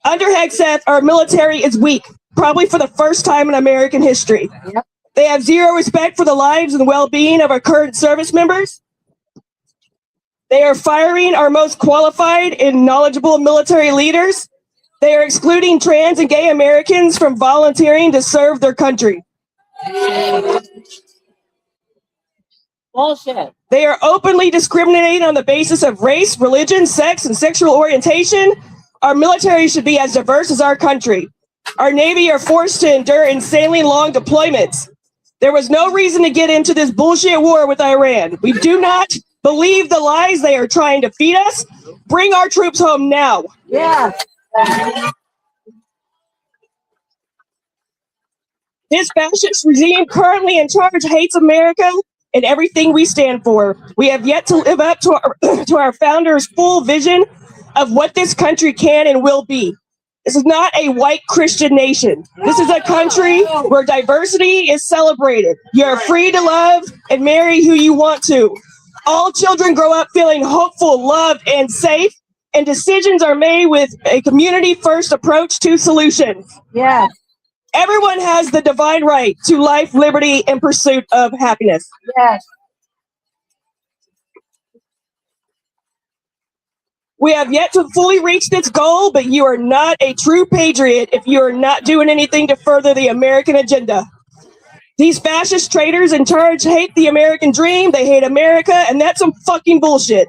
Under Hegseth, our military is weak, probably for the first time in American history. They have zero respect for the lives and well-being of our current service members. They are firing our most qualified and knowledgeable military leaders. They are excluding trans and gay Americans from volunteering to serve their country. Bullshit. They are openly discriminating on the basis of race, religion, sex, and sexual orientation. Our military should be as diverse as our country. Our Navy are forced to endure insanely long deployments. There was no reason to get into this bullshit war with Iran. We do not believe the lies they are trying to feed us. Bring our troops home now. Yeah. This fascist regime currently in charge hates America and everything we stand for. We have yet to live up to our founders' full vision of what this country can and will be. This is not a white Christian nation. This is a country where diversity is celebrated. You're free to love and marry who you want to. All children grow up feeling hopeful, loved, and safe, and decisions are made with a community-first approach to solutions. Yeah. Everyone has the divine right to life, liberty, and pursuit of happiness. Yes. We have yet to fully reach this goal, but you are not a true patriot if you are not doing anything to further the American agenda. These fascist traitors in charge hate the American dream, they hate America, and that's some fucking bullshit.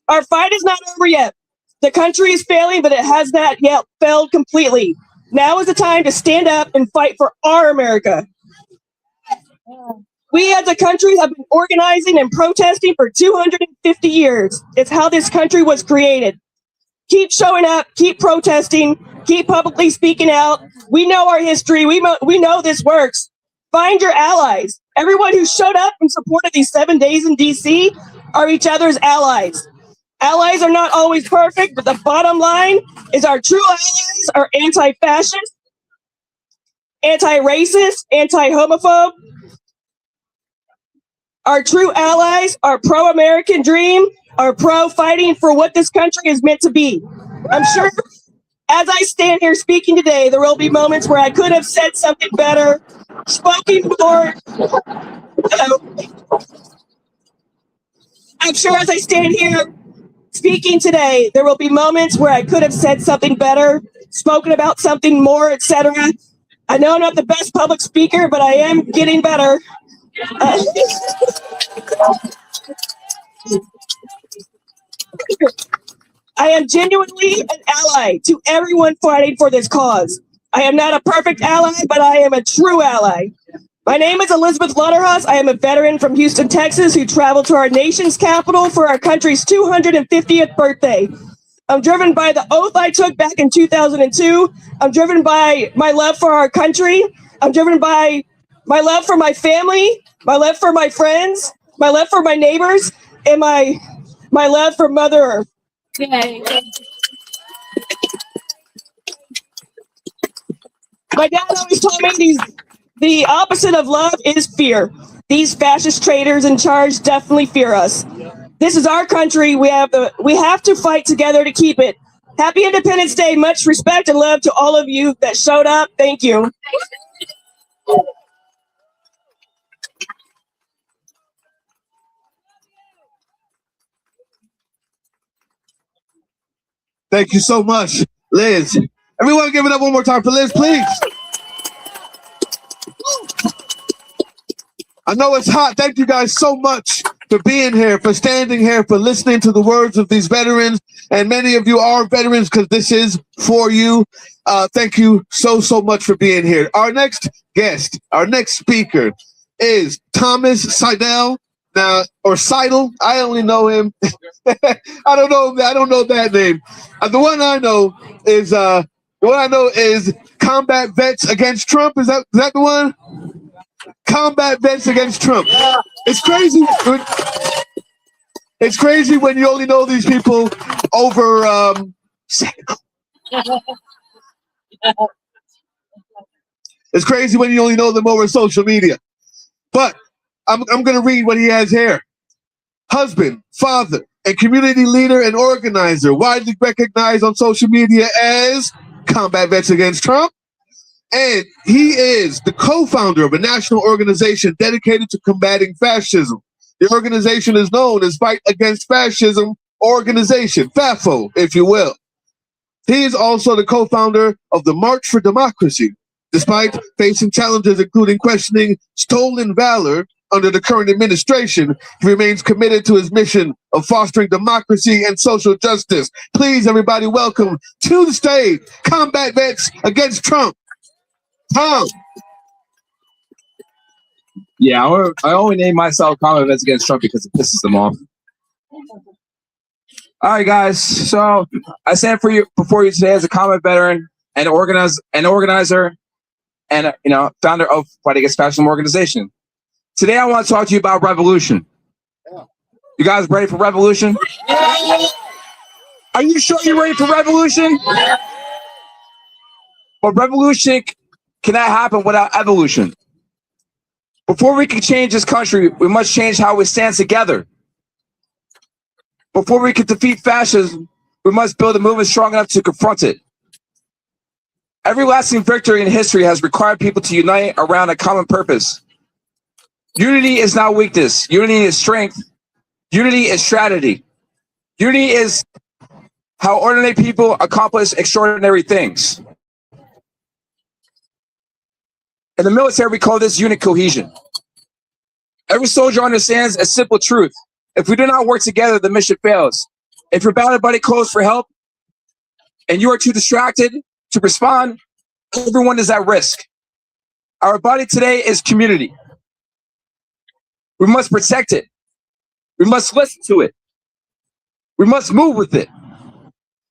Our fight is not over yet. The country is failing, but it has not yet failed completely. Now is the time to stand up and fight for our America. We as a country have been organizing and protesting for 250 years. It's how this country was created. Keep showing up, keep protesting, keep publicly speaking out. We know our history. We know this works. Find your allies. Everyone who showed up and supported these 7 days in DC are each other's allies. Allies are not always perfect, but the bottom line is our true allies are anti-fascist, anti-racist, anti-homophobe. Our true allies are pro-American dream, are pro-fighting for what this country is meant to be. I'm sure as I stand here speaking today, there will be moments where I could have said something better, spoken more. I'm sure as I stand here speaking today, there will be moments where I could have said something better, spoken about something more, etc. I know I'm not the best public speaker, but I am getting better. I am genuinely an ally to everyone fighting for this cause. I am not a perfect ally, but I am a true ally. My name is Elizabeth Lutterhaus. I am a veteran from Houston, Texas, who traveled to our nation's capital for our country's 250th birthday. I'm driven by the oath I took back in 2002. I'm driven by my love for our country. I'm driven by my love for my family, my love for my friends, my love for my neighbors, and my love for Mother Earth. My dad always told me the opposite of love is fear. These fascist traitors in charge definitely fear us. This is our country. We have to fight together to keep it. Happy Independence Day. Much respect and love to all of you that showed up. Thank you. Thank you so much, Liz. Everyone give it up one more time for Liz, please. I know it's hot. Thank you guys so much for being here, for standing here, for listening to the words of these veterans. And many of you are veterans because this is for you. Thank you so much for being here. Our next guest, our next speaker is Thomas Seidel. Now, or Seidel, I only know him. I don't know that name. The one I know is Combat Vets Against Trump. Is that the one? Combat Vets Against Trump. It's crazy. It's crazy when you only know these people over it's crazy when you only know them over social media. But I'm going to read what he has here. Husband, father, and community leader and organizer, widely recognized on social media as Combat Vets Against Trump. And he is the co-founder of a national organization dedicated to combating fascism. The organization is known as Fight Against Fascism Organization, FAFO, if you will. He is also the co-founder of the March for Democracy. Despite facing challenges including questioning stolen valor under the current administration, he remains committed to his mission of fostering democracy and social justice. Please, everybody, welcome to the stage, Combat Vets Against Trump, Tom. Yeah, I only named myself Combat Vets Against Trump because it pisses them off. All right, guys. So I stand before you today as a combat veteran and organizer, and founder of Fight Against Fascism Organization. Today, I want to talk to you about revolution. You guys ready for revolution? Are you sure you're ready for revolution? But revolution cannot happen without evolution. Before we can change this country, we must change how we stand together. Before we can defeat fascism, we must build a movement strong enough to confront it. Every lasting victory in history has required people to unite around a common purpose. Unity is not weakness. Unity is strength. Unity is strategy. Unity is how ordinary people accomplish extraordinary things. In the military, we call this unit cohesion. Every soldier understands a simple truth. If we do not work together, the mission fails. If your battle buddy calls for help and you are too distracted to respond, everyone is at risk. Our body today is community. We must protect it. We must listen to it. We must move with it.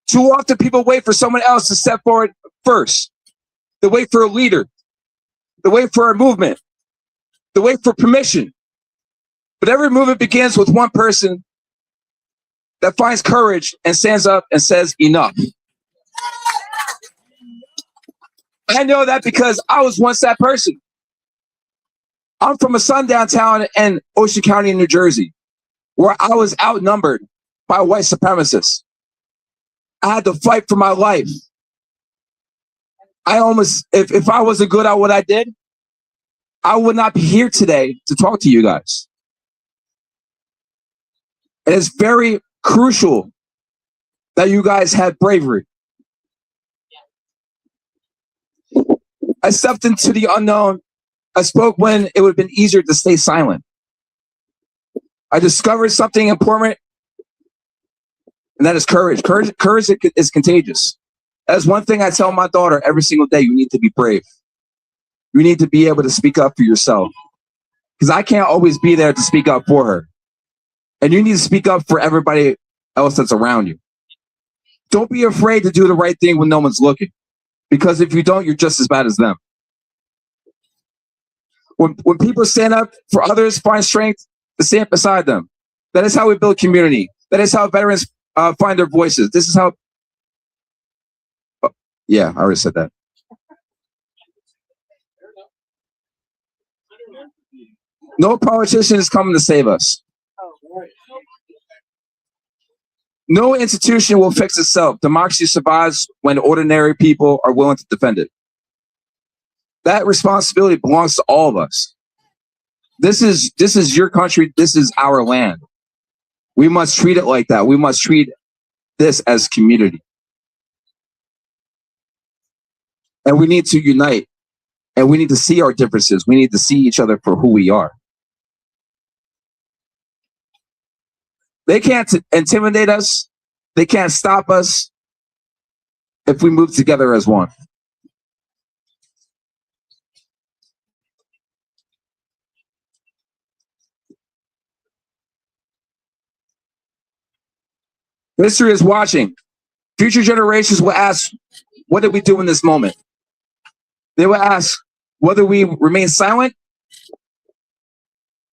Too often people wait for someone else to step forward first. They wait for a leader. They wait for a movement. They wait for permission. But every movement begins with one person that finds courage and stands up and says enough. I know that because I was once that person. I'm from a sundown town in Ocean County, New Jersey, where I was outnumbered by white supremacists. I had to fight for my life. I almost, if I wasn't good at what I did, I would not be here today to talk to you guys. It is very crucial that you guys had bravery. I stepped into the unknown. I spoke when it would have been easier to stay silent. I discovered something important, and that is courage. Courage is contagious. That's one thing I tell my daughter every single day. You need to be brave. You need to be able to speak up for yourself. Because I can't always be there to speak up for her. And you need to speak up for everybody else that's around you. Don't be afraid to do the right thing when no one's looking. Because if you don't, you're just as bad as them. When people stand up for others, find strength to stand beside them. That is how we build community. That is how veterans find their voices. This is how... yeah, I already said that. No politician is coming to save us. No institution will fix itself. Democracy survives when ordinary people are willing to defend it. That responsibility belongs to all of us. This is your country. This is our land. We must treat it like that. We must treat this as community. And we need to unite. And we need to see our differences. We need to see each other for who we are. They can't intimidate us. They can't stop us if we move together as one. History is watching. Future generations will ask, what did we do in this moment? They will ask whether we remain silent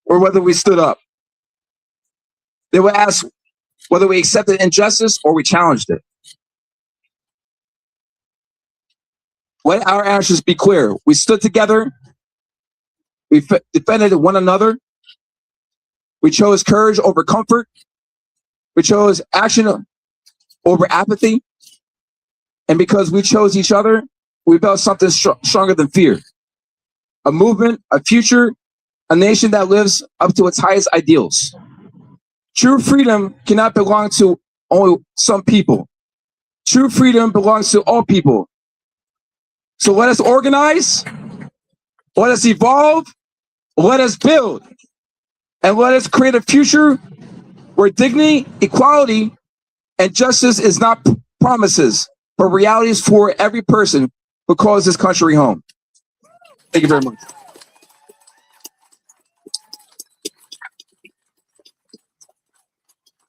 or whether we stood up. They will ask whether we accepted injustice or we challenged it. Let our actions be clear. We stood together. We defended one another. We chose courage over comfort. We chose action over apathy. And because we chose each other, we built something stronger than fear. A movement, a future, a nation that lives up to its highest ideals. True freedom cannot belong to only some people. True freedom belongs to all people. So let us organize, let us evolve, let us build, and let us create a future where dignity, equality, and justice is not promises, but realities for every person who calls this country home. Thank you very much.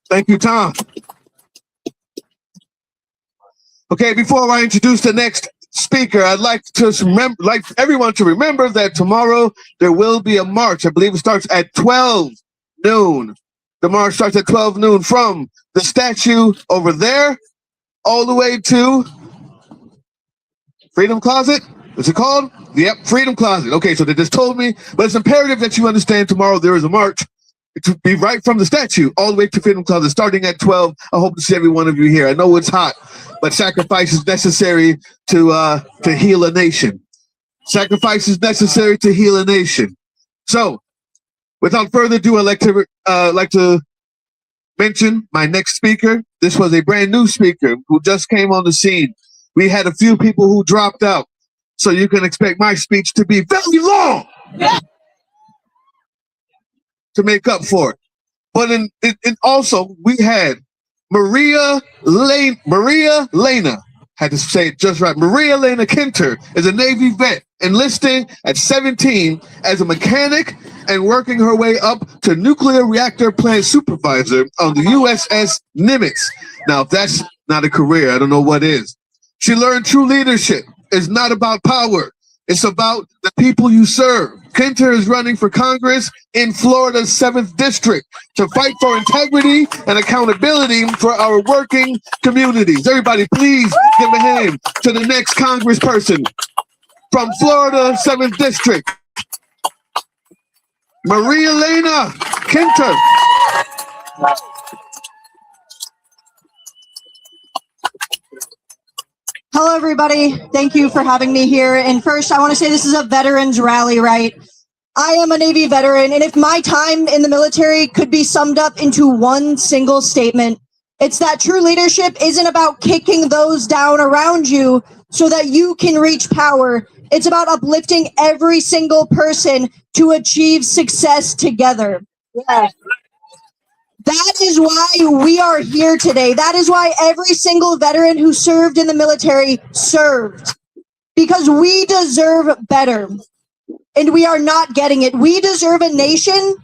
Thank you, Tom. Okay, before I introduce the next speaker, I'd like everyone to remember that tomorrow there will be a march. I believe it starts at 12 noon. The march starts at 12 noon from the statue over there all the way to Freedom Closet. What's it called? Yep, Freedom Closet. Okay, so they just told me, but it's imperative that you understand tomorrow there is a march. To be right from the statue all the way to Freedom Closet, starting at 12. I hope to see every one of you here. I know it's hot, but sacrifice is necessary to heal a nation. Sacrifice is necessary to heal a nation. So, without further ado, I'd like to mention my next speaker. This was a brand new speaker who just came on the scene. We had a few people who dropped out, so you can expect my speech to be very long. To make up for it. But in also we had Maria Lena, had to say it just right. Maria Lena Kinter is a Navy vet, enlisting at 17 as a mechanic and working her way up to nuclear reactor plant supervisor on the USS Nimitz. Now, if that's not a career, I don't know what is. She learned true leadership is not about power. It's about the people you serve. Kinter is running for Congress in Florida's 7th District to fight for integrity and accountability for our working communities. Everybody, please give a hand to the next congressperson from Florida 7th District, Maria Lena Kinter. Hello, everybody. Thank you for having me here. And first, I want to say this is a veterans rally, right? I am a Navy veteran, and if my time in the military could be summed up into one single statement, it's that true leadership isn't about kicking those down around you so that you can reach power. It's about uplifting every single person to achieve success together. Yeah. That is why we are here today. That is why every single veteran who served in the military served. Because we deserve better. And we are not getting it. We deserve a nation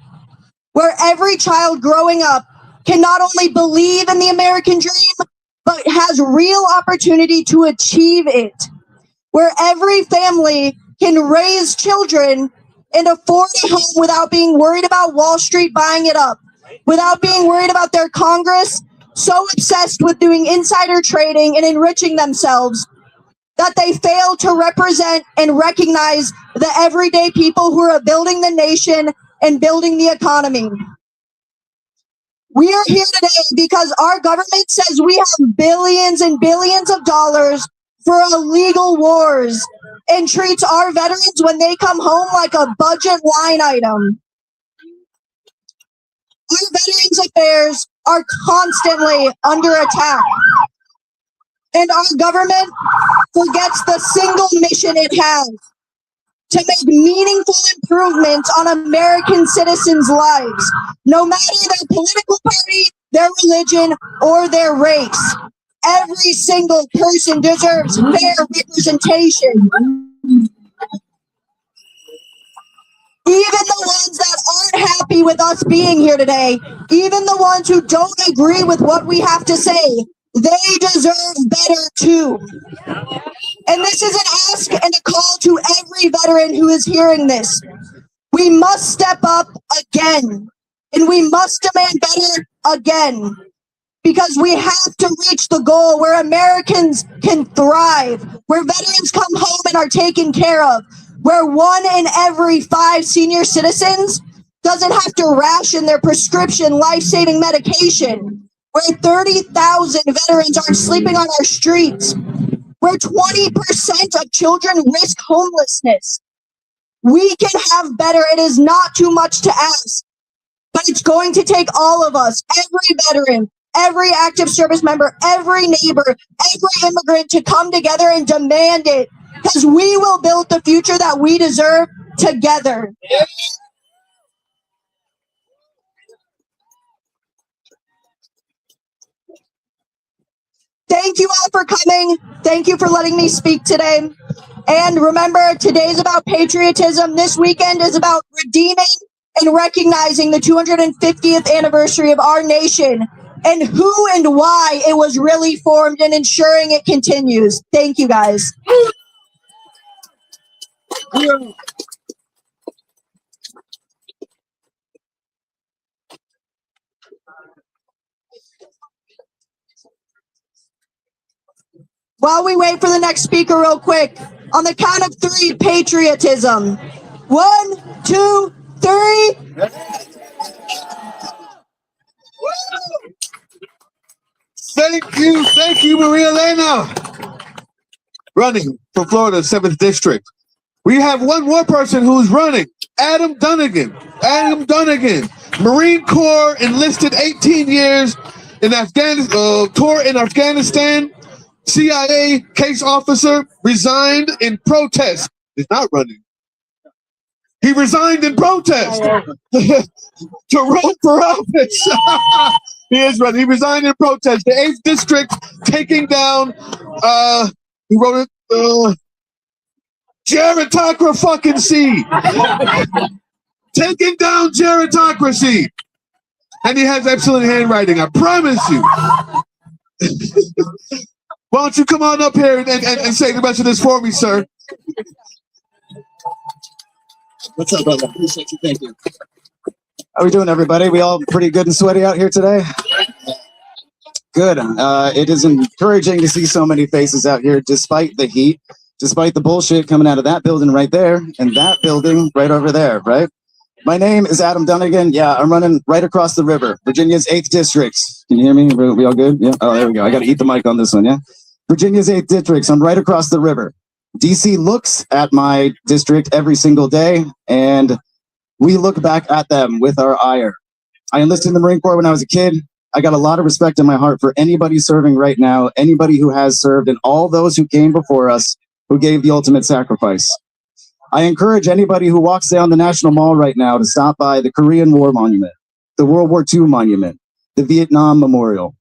where every child growing up can not only believe in the American dream, but has real opportunity to achieve it. Where every family can raise children and afford a home without being worried about Wall Street buying it up. Without being worried about their Congress so obsessed with doing insider trading and enriching themselves that they fail to represent and recognize the everyday people who are building the nation and building the economy. We are here today because our government says we have billions and billions of dollars for illegal wars and treats our veterans when they come home like a budget line item. Our veterans affairs are constantly under attack. And our government forgets the single mission it has to make meaningful improvements on American citizens' lives, no matter their political party, their religion, or their race. Every single person deserves fair representation. Even the ones that aren't happy with us being here today, even the ones who don't agree with what we have to say, they deserve better too. And this is an ask and a call to every veteran who is hearing this. We must step up again, and we must demand better again, because we have to reach the goal where Americans can thrive, where veterans come home and are taken care of, where 1 in every 5 senior citizens doesn't have to ration their prescription life-saving medication, where 30,000 veterans aren't sleeping on our streets, where 20% of children risk homelessness. We can have better. It is not too much to ask, but it's going to take all of us, every veteran, every active service member, every neighbor, every immigrant to come together and demand it, because we will build the future that we deserve together. Thank you all for coming. Thank you for letting me speak today. And remember, today's about patriotism. This weekend is about redeeming and recognizing the 250th anniversary of our nation and who and why it was really formed and ensuring it continues. Thank you, guys. While we wait for the next speaker real quick, on the count of 3, patriotism. 1, 2, 3. Thank you, Maria Elena. Running for Florida 7th District. We have one more person who's running, Adam Dunnigan. Adam Dunnigan, Marine Corps, enlisted 18 years in Afghanistan, tour in Afghanistan. CIA case officer, resigned in protest. He's not running. He resigned in protest to run for office. He is running. He resigned in protest. The 8th District taking down, he wrote it, gerontocracy fucking C. Taking down gerontocracy. And he has excellent handwriting, I promise you. Why don't you come on up here and say the rest of this for me, sir? What's up, brother? Appreciate you. Thank you. How we doing, everybody? We all pretty good and sweaty out here today? Good. It is encouraging to see so many faces out here despite the heat, despite the bullshit coming out of that building right there and that building right over there, right? My name is Adam Dunnigan. Yeah, I'm running right across the river, Virginia's 8th District. Can you hear me? We all good? Yeah. Oh, there we go. I got to eat the mic on this one, yeah? Virginia's 8th District. I'm right across the river. DC looks at my district every single day, and we look back at them with our ire. I enlisted in the Marine Corps when I was a kid. I got a lot of respect in my heart for anybody serving right now, anybody who has served, and all those who came before us who gave the ultimate sacrifice. I encourage anybody who walks down the National Mall right now to stop by the Korean War Monument, the World War II Monument, the Vietnam Memorial.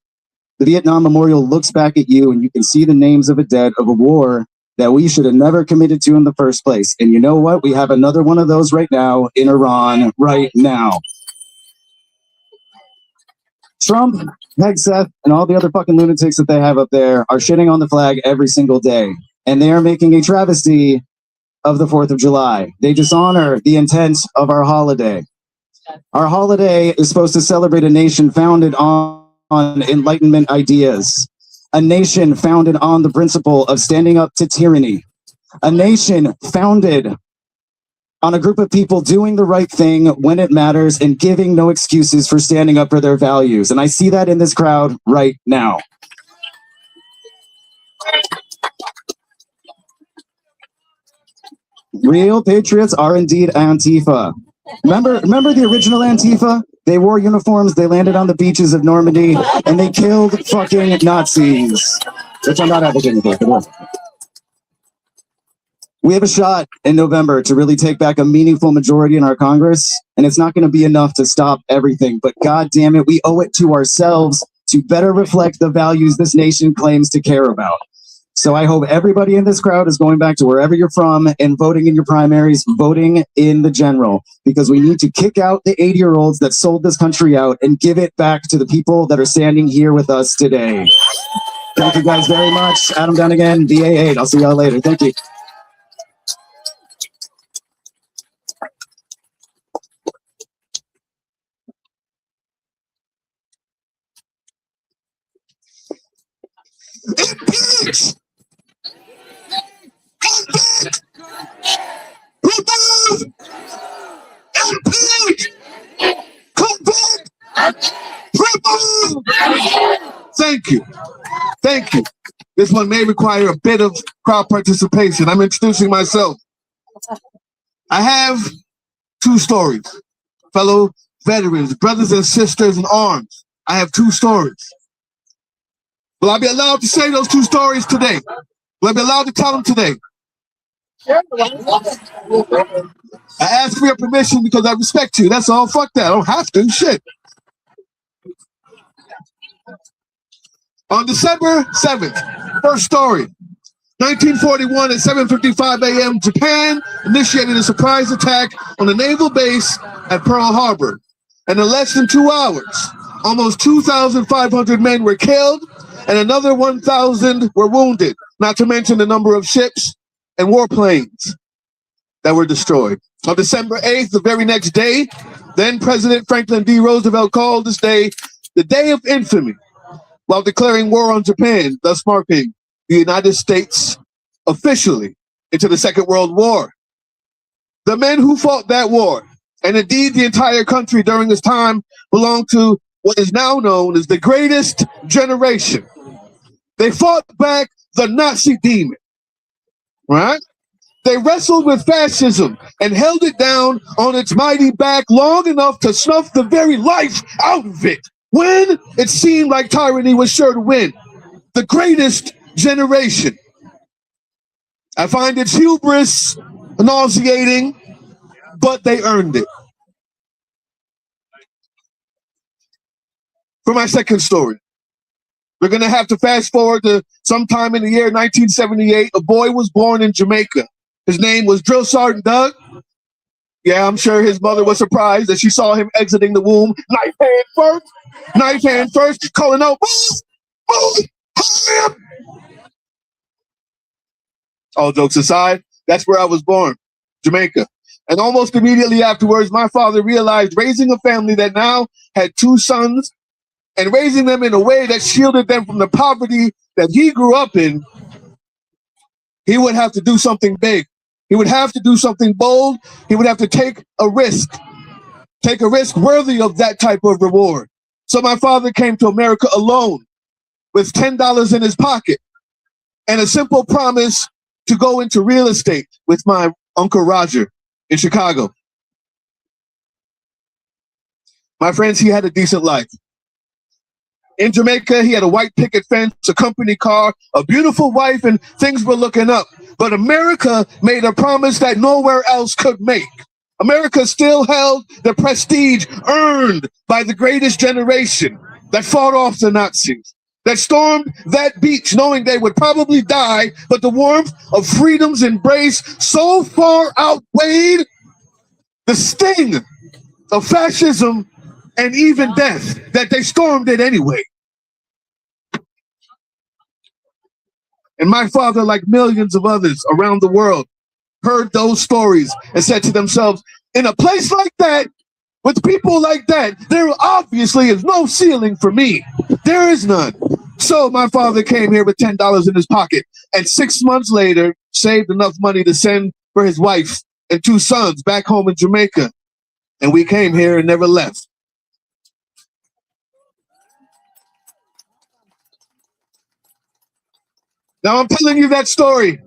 The Vietnam Memorial looks back at you and you can see the names of the dead of a war that we should have never committed to in the first place. And you know what? We have another one of those right now in Iran right now. Trump, Hegseth, and all the other fucking lunatics that they have up there are shitting on the flag every single day. And they are making a travesty of the 4th of July. They dishonor the intent of our holiday. Our holiday is supposed to celebrate a nation founded on Enlightenment ideas, a nation founded on the principle of standing up to tyranny, a nation founded on a group of people doing the right thing when it matters and giving no excuses for standing up for their values. And I see that in this crowd right now. Real patriots are indeed Antifa. Remember the original Antifa? They wore uniforms, they landed on the beaches of Normandy, and they killed fucking Nazis. Which I'm not advocating for. We have a shot in November to really take back a meaningful majority in our Congress, and it's not going to be enough to stop everything. But God damn it, we owe it to ourselves to better reflect the values this nation claims to care about. So I hope everybody in this crowd is going back to wherever you're from and voting in your primaries, voting in the general, because we need to kick out the 80-year-olds that sold this country out and give it back to the people that are standing here with us today. Thank you guys very much. Adam Dunnigan, VA8. I'll see y'all later. Thank you. Impeach! Convict! Remove! Impeach! Convict! Remove! Thank you. Thank you. This one may require a bit of crowd participation. I'm introducing myself. I have two stories. Fellow veterans, brothers and sisters in arms. I have two stories. Will I be allowed to say those two stories today? Will I be allowed to tell them today? I ask for your permission because I respect you. That's all. Fuck that. I don't have to. Shit. On December 7th, first story, 1941 at 7:55 a.m., Japan initiated a surprise attack on a naval base at Pearl Harbor. And in less than 2 hours, almost 2,500 men were killed and another 1,000 were wounded, not to mention the number of ships and warplanes that were destroyed. On December 8th, the very next day, then President Franklin D. Roosevelt called this day the Day of Infamy, while declaring war on Japan, thus marking the United States officially into the Second World War. The men who fought that war, and indeed the entire country during this time, belonged to what is now known as the greatest generation. They fought back the Nazi demon, right? They wrestled with fascism and held it down on its mighty back long enough to snuff the very life out of it when it seemed like tyranny was sure to win. The greatest generation. I find its hubris nauseating, but they earned it. For my second story, we're going to have to fast forward to sometime in the year 1978. A boy was born in Jamaica. His name was Drill Sergeant Doug. Yeah, I'm sure his mother was surprised that she saw him exiting the womb, knife hand first, calling out, move, hurry up. All jokes aside, that's where I was born, Jamaica. And almost immediately afterwards, my father realized raising a family that now had two sons and raising them in a way that shielded them from the poverty that he grew up in, he would have to do something big. He would have to do something bold. He would have to take a risk worthy of that type of reward. So my father came to America alone with $10 in his pocket and a simple promise to go into real estate with my Uncle Roger in Chicago. My friends, he had a decent life. In Jamaica, he had a white picket fence, a company car, a beautiful wife, and things were looking up. But America made a promise that nowhere else could make. America still held the prestige earned by the greatest generation that fought off the Nazis, that stormed that beach knowing they would probably die, but the warmth of freedom's embrace so far outweighed the sting of fascism and even death that they stormed it anyway. And my father, like millions of others around the world, heard those stories and said to themselves, in a place like that, with people like that, there obviously is no ceiling for me. There is none. So my father came here with $10 in his pocket and 6 months later saved enough money to send for his wife and two sons back home in Jamaica. And we came here and never left. Now I'm telling you that story.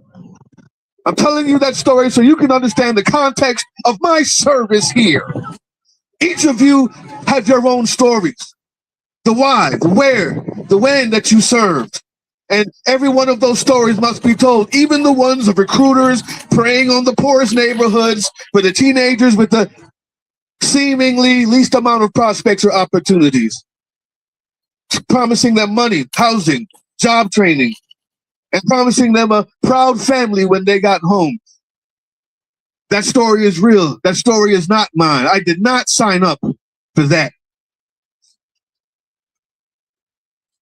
I'm telling you that story so you can understand the context of my service here. Each of you have your own stories. The why, the where, the when that you served. And every one of those stories must be told, even the ones of recruiters preying on the poorest neighborhoods for the teenagers with the seemingly least amount of prospects or opportunities, promising them money, housing, job training, and promising them a proud family when they got home. That story is real. That story is not mine. I did not sign up for that.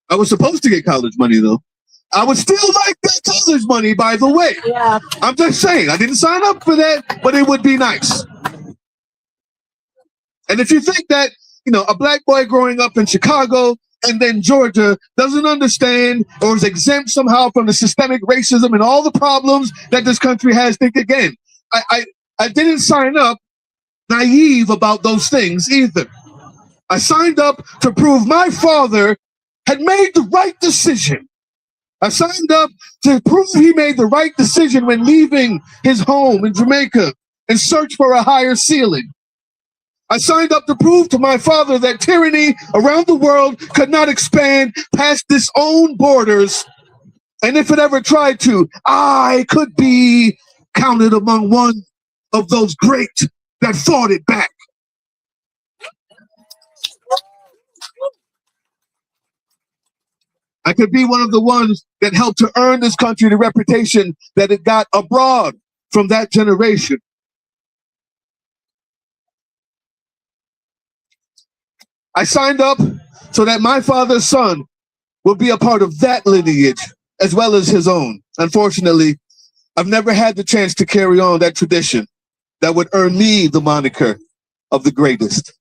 I was supposed to get college money, though. I would still like that college money, by the way. Yeah. I'm just saying, I didn't sign up for that, but it would be nice. And if you think that, a black boy growing up in Chicago and then Georgia doesn't understand or is exempt somehow from the systemic racism and all the problems that this country has, think again. I didn't sign up naive about those things either. I signed up to prove my father had made the right decision. I signed up to prove he made the right decision when leaving his home in Jamaica in search for a higher ceiling. I signed up to prove to my father that tyranny around the world could not expand past its own borders. And if it ever tried to, I could be counted among one of those great that fought it back. I could be one of the ones that helped to earn this country the reputation that it got abroad from that generation. I signed up so that my father's son will be a part of that lineage as well as his own. Unfortunately, I've never had the chance to carry on that tradition that would earn me the moniker of the greatest.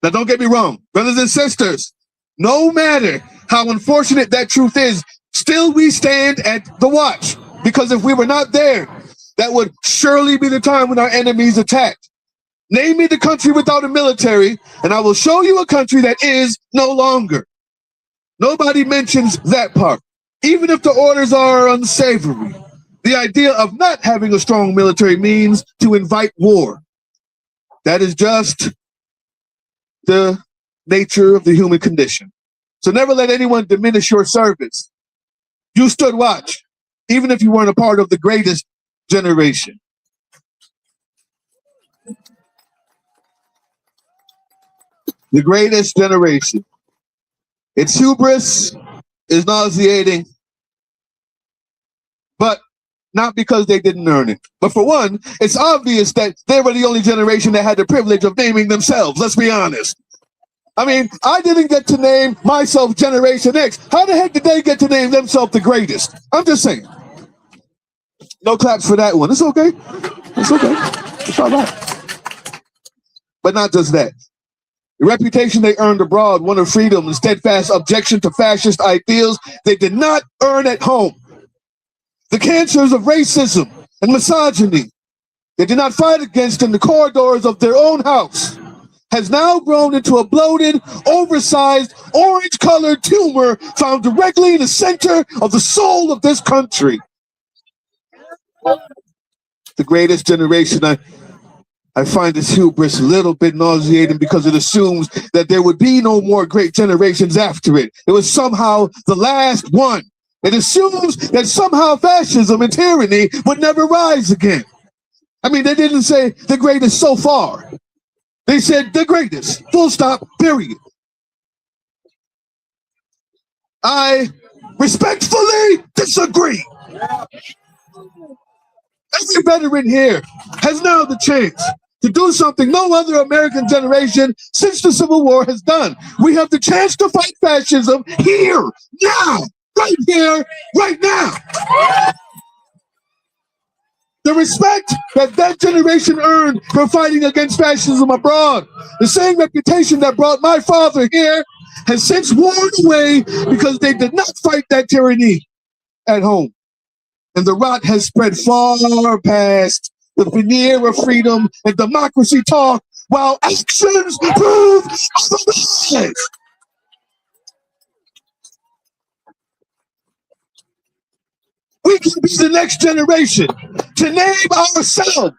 Now, don't get me wrong, brothers and sisters, no matter how unfortunate that truth is, still we stand at the watch. Because if we were not there, that would surely be the time when our enemies attacked. Name me the country without a military, and I will show you a country that is no longer. Nobody mentions that part. Even if the orders are unsavory, the idea of not having a strong military means to invite war. That is just the nature of the human condition. So never let anyone diminish your service. You stood watch, even if you weren't a part of the greatest generation. The greatest generation. Its hubris is nauseating, but not because they didn't earn it. But for one, it's obvious that they were the only generation that had the privilege of naming themselves. Let's be honest. I mean, I didn't get to name myself Generation X. How the heck did they get to name themselves the greatest? I'm just saying. No claps for that one. It's okay. It's okay. It's all right. But not just that. The reputation they earned abroad, one of freedom and steadfast objection to fascist ideals they did not earn at home. The cancers of racism and misogyny they did not fight against in the corridors of their own house has now grown into a bloated, oversized, orange-colored tumor found directly in the center of the soul of this country. The greatest generation, I find this hubris a little bit nauseating because it assumes that there would be no more great generations after it. It was somehow the last one. It assumes that somehow fascism and tyranny would never rise again. I mean, they didn't say the greatest so far. They said the greatest, full stop, period. I respectfully disagree. Every veteran here has now the chance to do something no other American generation since the Civil War has done. We have the chance to fight fascism here, now, right here, right now. The respect that that generation earned for fighting against fascism abroad, the same reputation that brought my father here, has since worn away because they did not fight that tyranny at home. And the rot has spread far past the veneer of freedom and democracy talk, while actions prove otherwise. We can be the next generation to name ourselves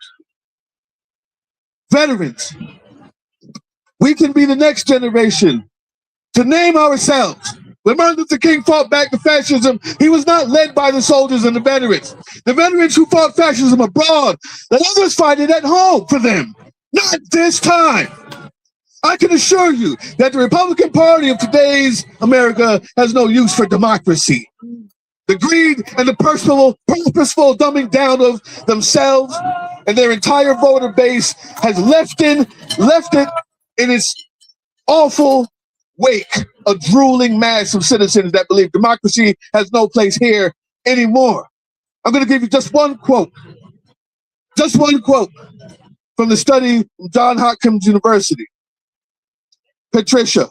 veterans. We can be the next generation to name ourselves When Martin Luther King fought back to fascism, he was not led by the soldiers and the veterans. The veterans who fought fascism abroad, let others fight it at home for them. Not this time. I can assure you that the Republican Party of today's America has no use for democracy. The greed and the purposeful dumbing down of themselves and their entire voter base has left it in its awful wake, a drooling mass of citizens that believe democracy has no place here anymore. I'm going to give you just one quote from the study from Johns Hopkins University. Patricia,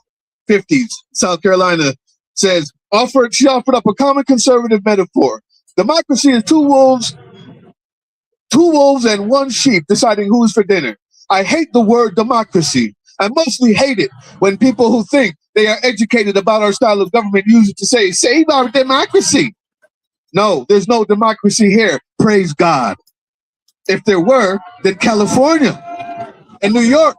50s, South Carolina, says, she offered up a common conservative metaphor. Democracy is two wolves and one sheep deciding who's for dinner. I hate the word democracy. I mostly hate it when people who think they are educated about our style of government use it to say, save our democracy. No, there's no democracy here. Praise God. If there were, then California and New York.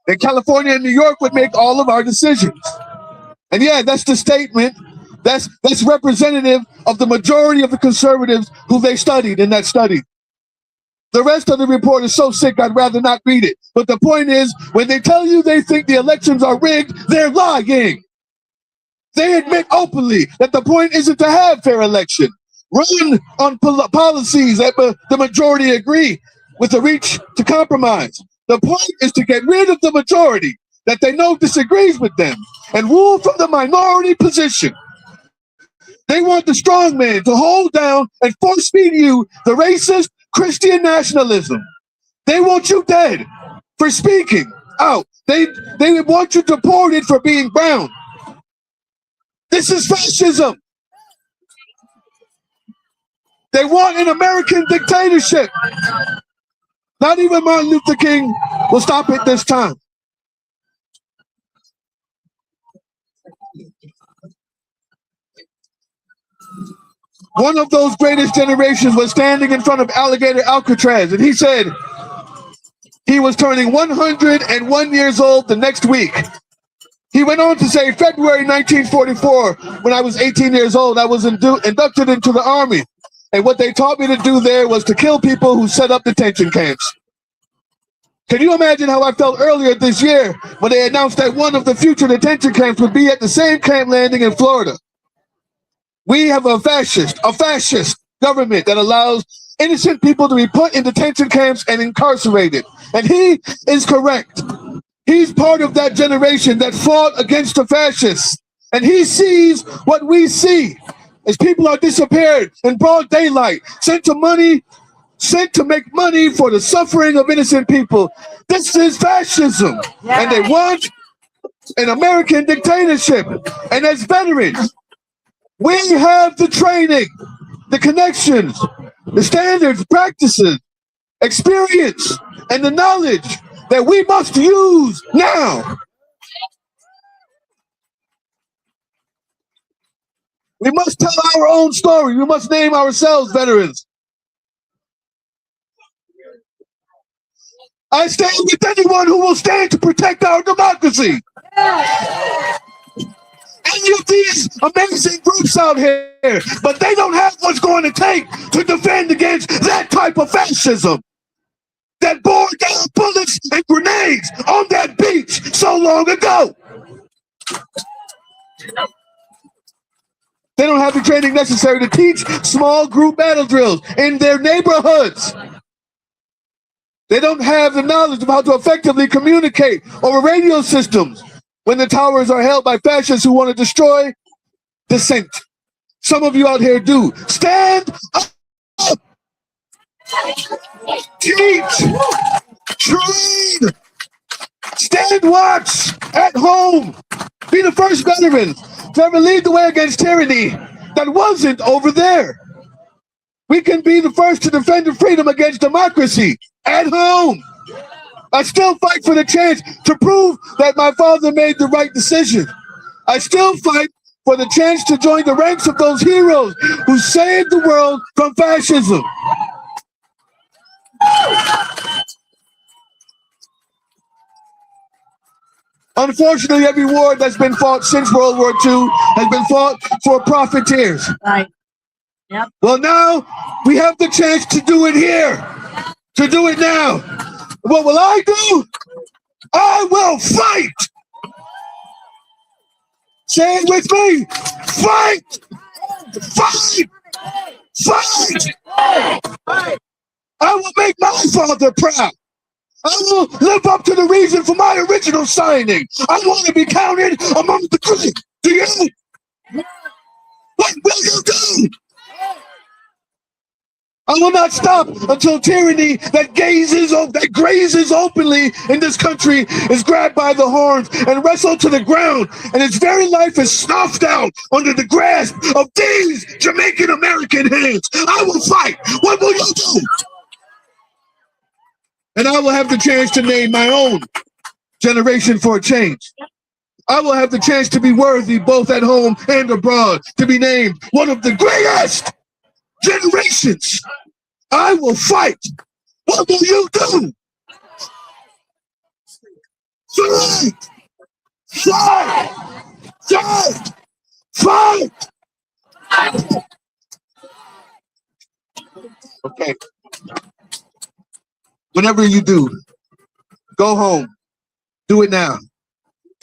Then California and New York would make all of our decisions. And yeah, that's the statement. That's representative of the majority of the conservatives who they studied in that study. The rest of the report is so sick, I'd rather not read it. But the point is, when they tell you they think the elections are rigged, they're lying. They admit openly that the point isn't to have fair election. Run on policies that the majority agree with the reach to compromise. The point is to get rid of the majority that they know disagrees with them and rule from the minority position. They want the strong man to hold down and force feed you the racist Christian nationalism. They want you dead for speaking out. They want you deported for being brown. This is fascism. They want an American dictatorship. Not even Martin Luther King will stop it this time. One of those greatest generations was standing in front of Alligator Alcatraz, and he said he was turning 101 years old the next week. He went on to say, February 1944, when I was 18 years old, I was inducted into the Army. And what they taught me to do there was to kill people who set up detention camps. Can you imagine how I felt earlier this year when they announced that one of the future detention camps would be at the same camp landing in Florida? We have a fascist government that allows innocent people to be put in detention camps and incarcerated. And he is correct. He's part of that generation that fought against the fascists. And he sees what we see as people are disappeared in broad daylight, sent to make money for the suffering of innocent people. This is fascism. Yeah. And they want an American dictatorship. And as veterans, we have the training, the connections, the standards, practices, experience, and the knowledge that we must use now. We must tell our own story. We must name ourselves veterans. I stand with anyone who will stand to protect our democracy. Any of these amazing groups out here, but they don't have what's going to take to defend against that type of fascism that bore down bullets and grenades on that beach so long ago. They don't have the training necessary to teach small group battle drills in their neighborhoods. They don't have the knowledge of how to effectively communicate over radio systems when the towers are held by fascists who want to destroy dissent. Some of you out here do. Stand up. Teach. Train. Stand watch at home. Be the first veteran to ever lead the way against tyranny that wasn't over there. We can be the first to defend the freedom against democracy at home. I still fight for the chance to prove that my father made the right decision. I still fight for the chance to join the ranks of those heroes who saved the world from fascism. Unfortunately, every war that's been fought since World War II has been fought for profiteers. Right. Yep. Well, now we have the chance to do it here, to do it now. What will I do? I will fight. Say it with me. Fight! Fight! Fight! I will make my father proud. I will live up to the reason for my original signing. I want to be counted among the great. Do you? What will you do? I will not stop until tyranny that grazes openly in this country is grabbed by the horns and wrestled to the ground, and its very life is snuffed out under the grasp of these Jamaican American hands. I will fight. What will you do? And I will have the chance to name my own generation for a change. I will have the chance to be worthy both at home and abroad, to be named one of the greatest generations. I will fight. What will you do? Fight! Fight! Fight! Fight! Okay. Whenever you do, go home. Do it now.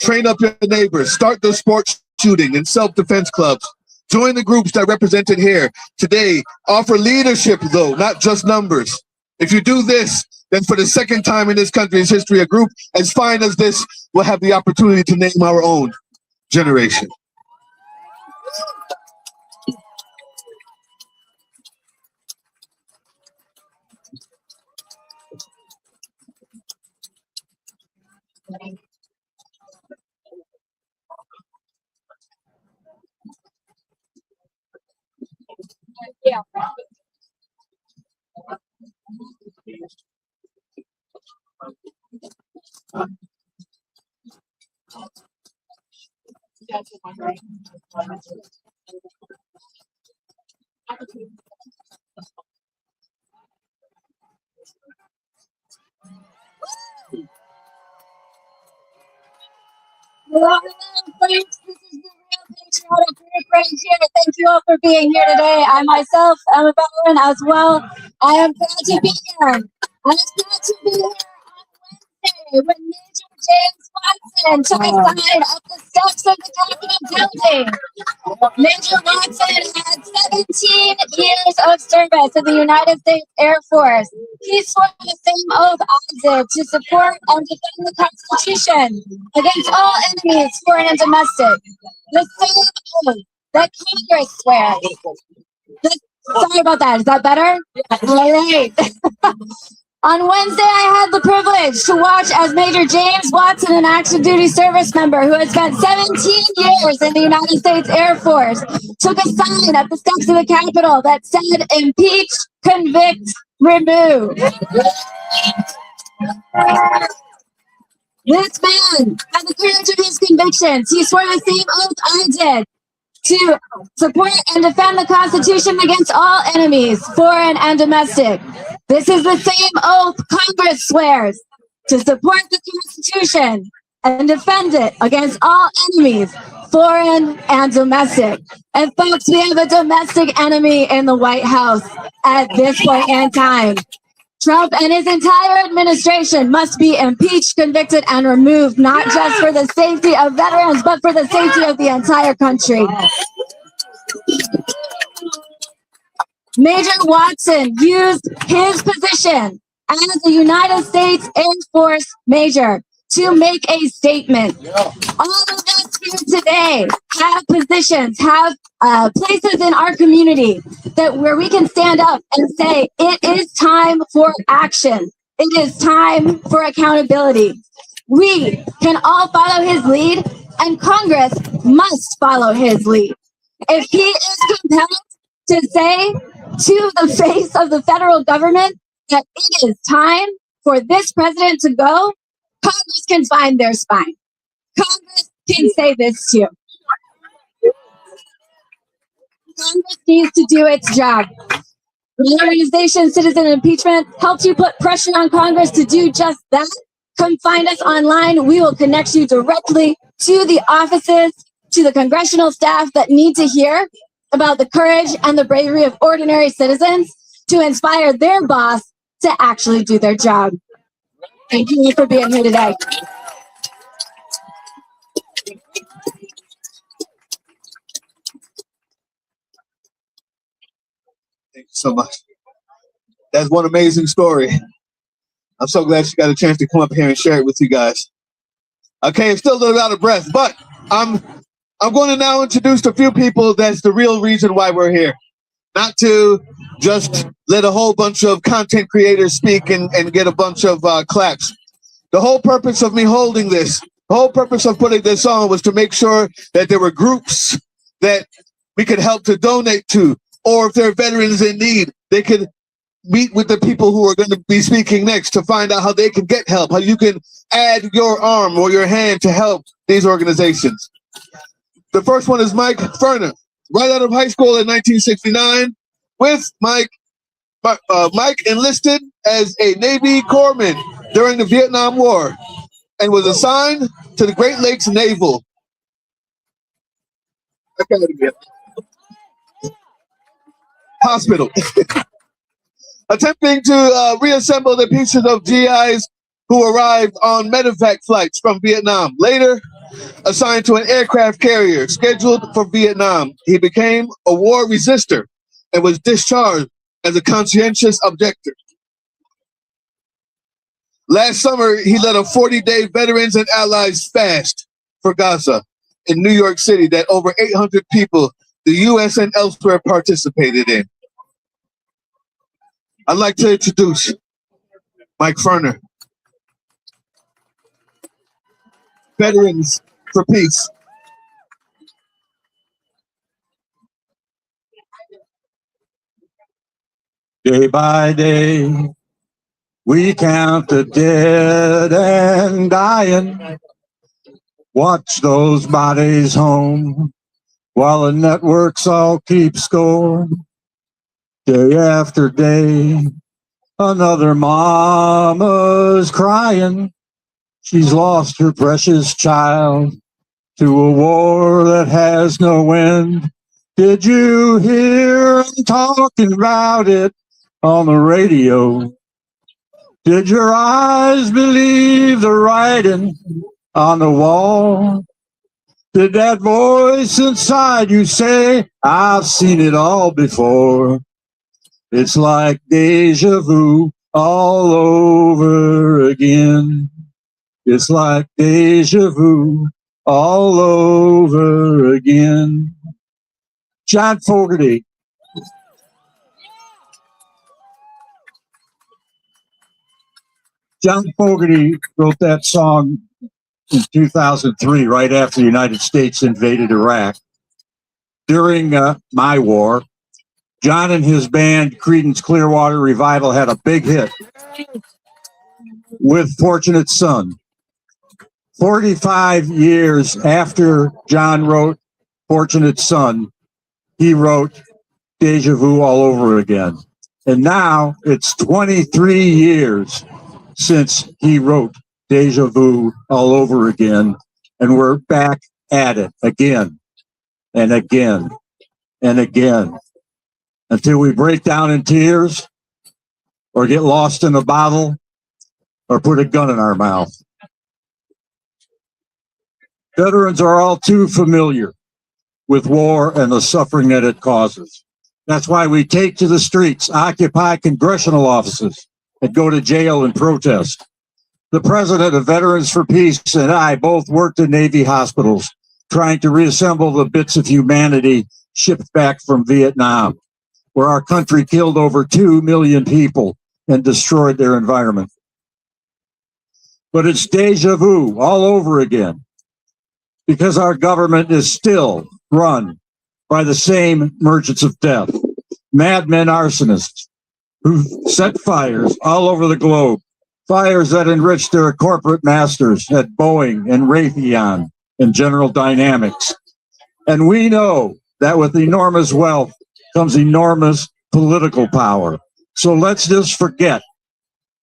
Train up your neighbors. Start the sports shooting and self-defense clubs. Join the groups that represented here today. Offer leadership, though, not just numbers. If you do this, then for the second time in this country's history, a group as fine as this will have the opportunity to name our own generation. Yeah. Hello, folks. This is the Real Patriotic Group right here. Thank you all for being here today. I myself am a veteran as well. I am proud to be here. I was proud to be here on Wednesday when Major James Watson took a sign up the steps of the Capitol building. Major Watson had 17 years of service in the United States Air Force. He swore the same oath I did to support and defend the Constitution against all enemies, foreign and domestic. The same oath that Congress swears. Sorry about that. Is that better? All right. On Wednesday, I had the privilege to watch as Major James Watson, an active duty service member who had spent 17 years in the United States Air Force, took a sign at the steps of the Capitol that said, "Impeach, convict, remove." This man had the courage of his convictions. He swore the same oath I did to support and defend the Constitution against all enemies, foreign and domestic. This is the same oath Congress swears to support the Constitution and defend it against all enemies, foreign and domestic. And folks, we have a domestic enemy in the White House at this point in time. Trump and his entire administration must be impeached, convicted, and removed, not just for the safety of veterans, but for the safety of the entire country. Major Watson used his position as a United States Air Force major to make a statement. All of us here today have positions, have places in our community where we can stand up and say, it is time for action. It is time for accountability. We can all follow his lead, and Congress must follow his lead. If he is compelled to say to the face of the federal government that it is time for this president to go, Congress can find their spine. Congress can say this too. Congress needs to do its job. The organization Citizen Impeachment helps you put pressure on Congress to do just that. come find us online. We will connect you directly to the offices, to the congressional staff that need to hear about the courage and the bravery of ordinary citizens to inspire their boss to actually do their job. Thank you for being here today. Thank you so much. That's one amazing story. I'm so glad she got a chance to come up here and share it with you guys. Okay, I'm still a little out of breath, but I'm going to now introduce a few people that's the real reason why we're here. Not to just let a whole bunch of content creators speak and get a bunch of claps. The whole purpose of me holding this, the whole purpose of putting this on was to make sure that there were groups that we could help to donate to, or if there are veterans in need, they could meet with the people who are going to be speaking next to find out how they can get help, how you can add your arm or your hand to help these organizations. The first one is Mike Ferner, right out of high school in 1969. With Mike enlisted as a Navy corpsman during the Vietnam War and was assigned to the Great Lakes Naval Hospital. Attempting to reassemble the pieces of GIs who arrived on medevac flights from Vietnam. Later, assigned to an aircraft carrier scheduled for Vietnam, he became a war resister and was discharged as a conscientious objector. Last summer, he led a 40-day Veterans and Allies fast for Gaza in New York City that over 800 people, the U.S. and elsewhere, participated in. I'd like to introduce Mike Ferner. Veterans for Peace. Day by day, we count the dead and dying. Watch those bodies home while the networks all keep score. Day after day, another mama's crying. She's lost her precious child to a war that has no end. Did you hear them talking about it on the radio? Did your eyes believe the writing on the wall? Did that voice inside you say, I've seen it all before? It's like deja vu all over again. It's like deja vu all over again. John Fogerty. John Fogerty wrote that song in 2003, right after the United States invaded Iraq. During my war, John and his band, Creedence Clearwater Revival, had a big hit with Fortunate Son. 45 years after John wrote Fortunate Son, he wrote Deja Vu all over again. And now it's 23 years since he wrote Deja Vu all over again. And we're back at it again and again and again until we break down in tears or get lost in a bottle or put a gun in our mouth. Veterans are all too familiar with war and the suffering that it causes. That's why we take to the streets, occupy congressional offices, and go to jail and protest. The president of Veterans for Peace and I both worked in Navy hospitals, trying to reassemble the bits of humanity shipped back from Vietnam, where our country killed over 2 million people and destroyed their environment. But it's deja vu all over again, because our government is still run by the same merchants of death, madmen arsonists who set fires all over the globe, fires that enriched their corporate masters at Boeing and Raytheon and General Dynamics. And we know that with enormous wealth comes enormous political power. So let's just forget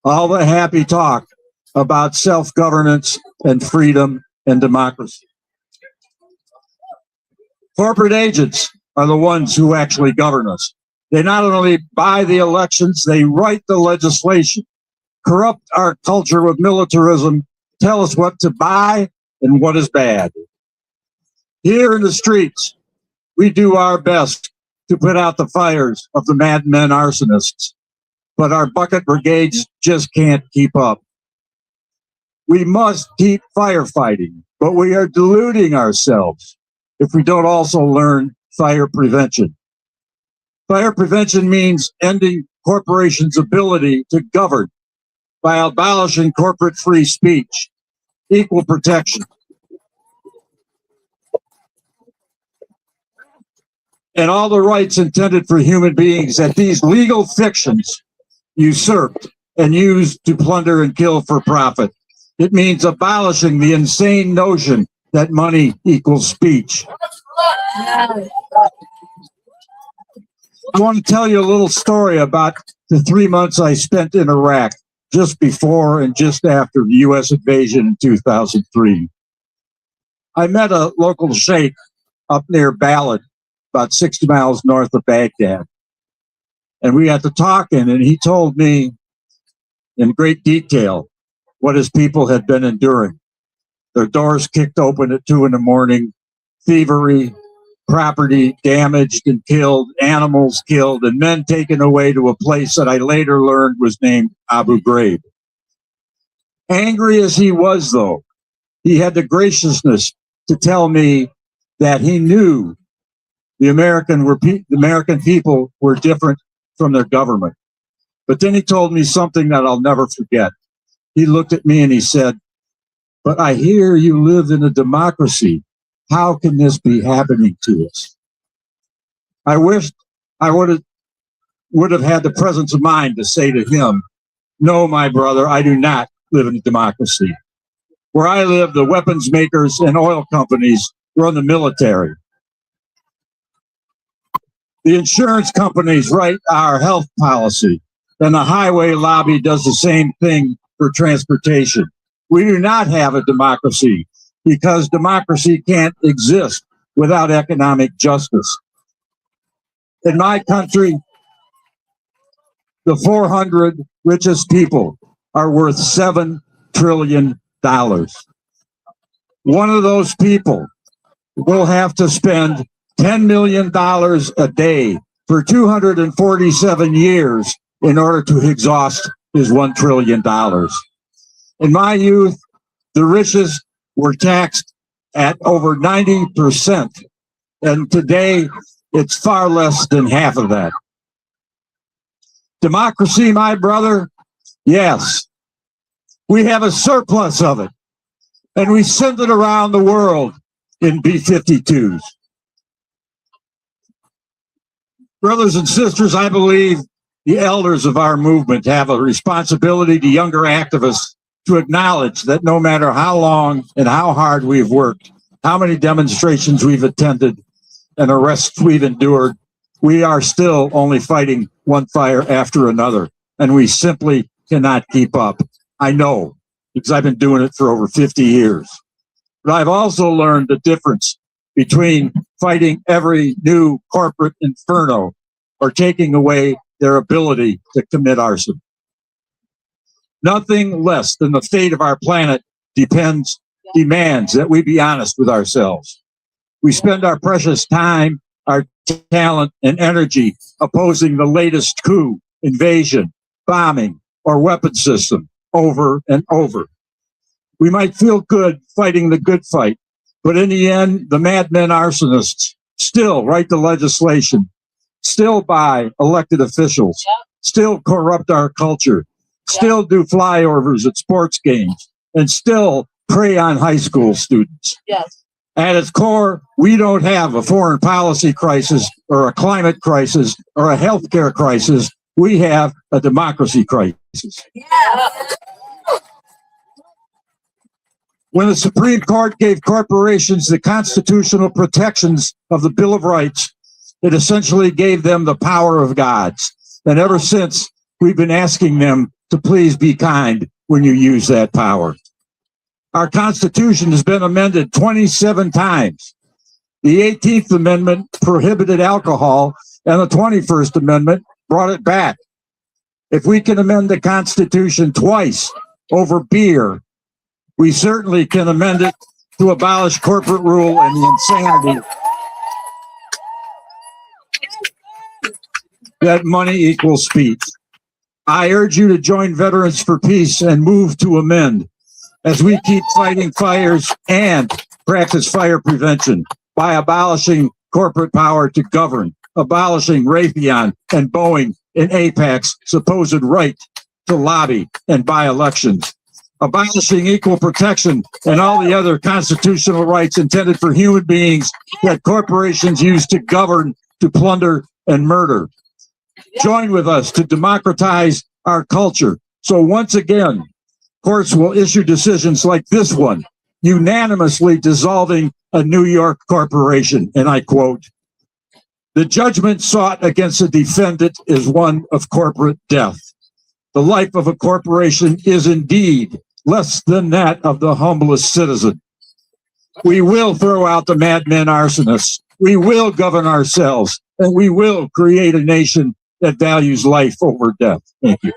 all the happy talk about self-governance and freedom and democracy. Corporate agents are the ones who actually govern us. They not only buy the elections, they write the legislation, corrupt our culture with militarism, tell us what to buy and what is bad. Here in the streets, we do our best to put out the fires of the madmen arsonists, but our bucket brigades just can't keep up. We must keep firefighting, but we are deluding ourselves if we don't also learn fire prevention. Fire prevention means ending corporations' ability to govern by abolishing corporate free speech, equal protection, and all the rights intended for human beings that these legal fictions usurped and used to plunder and kill for profit. It means abolishing the insane notion that money equals speech. I want to tell you a little story about the 3 months I spent in Iraq just before and just after the U.S. invasion in 2003. I met a local sheikh up near Balad, about 60 miles north of Baghdad. And we got to talking, and he told me in great detail what his people had been enduring. Their doors kicked open at 2 a.m, thievery, property damaged and killed, animals killed, and men taken away to a place that I later learned was named Abu Ghraib. Angry as he was, though, he had the graciousness to tell me that he knew the American people were different from their government. But then he told me something that I'll never forget. He looked at me and he said, "But I hear you live in a democracy. How can this be happening to us?" I wished I would have had the presence of mind to say to him, "No, my brother, I do not live in a democracy. Where I live, the weapons makers and oil companies run the military. The insurance companies write our health policy, and the highway lobby does the same thing for transportation. We do not have a democracy because democracy can't exist without economic justice. In my country, the 400 richest people are worth $7 trillion. One of those people will have to spend $10 million a day for 247 years in order to exhaust his $1 trillion. In my youth, the richest were taxed at over 90%, and today it's far less than half of that. Democracy, my brother, yes, we have a surplus of it, and we send it around the world in B-52s. Brothers and sisters, I believe the elders of our movement have a responsibility to younger activists to acknowledge that no matter how long and how hard we've worked, how many demonstrations we've attended, and arrests we've endured, we are still only fighting one fire after another, and we simply cannot keep up. I know, because I've been doing it for over 50 years. But I've also learned the difference between fighting every new corporate inferno or taking away their ability to commit arson. Nothing less than the fate of our planet demands that we be honest with ourselves. We spend our precious time, our talent, and energy opposing the latest coup, invasion, bombing, or weapon system over and over. We might feel good fighting the good fight, but in the end, the madmen arsonists still write the legislation, still buy elected officials, still corrupt our culture, still do flyovers at sports games, and still prey on high school students. Yes. At its core, we don't have a foreign policy crisis or a climate crisis or a healthcare crisis. We have a democracy crisis. When the Supreme Court gave corporations the constitutional protections of the Bill of Rights, it essentially gave them the power of gods. And ever since, we've been asking them to please be kind when you use that power. Our Constitution has been amended 27 times. The 18th Amendment prohibited alcohol, and the 21st Amendment brought it back. If we can amend the Constitution twice over beer, we certainly can amend it to abolish corporate rule and the insanity that money equals speech. I urge you to join Veterans for Peace and move to amend as we keep fighting fires and practice fire prevention by abolishing corporate power to govern, abolishing Raytheon and Boeing and AIPAC's supposed right to lobby and buy elections, abolishing equal protection and all the other constitutional rights intended for human beings that corporations use to govern, to plunder, and murder. Join with us to democratize our culture. So once again, courts will issue decisions like this one, unanimously dissolving a New York corporation. And I quote, "The judgment sought against the defendant is one of corporate death. The life of a corporation is indeed less than that of the humblest citizen. We will throw out the madmen arsonists. We will govern ourselves, and we will create a nation that values life over death." Thank you.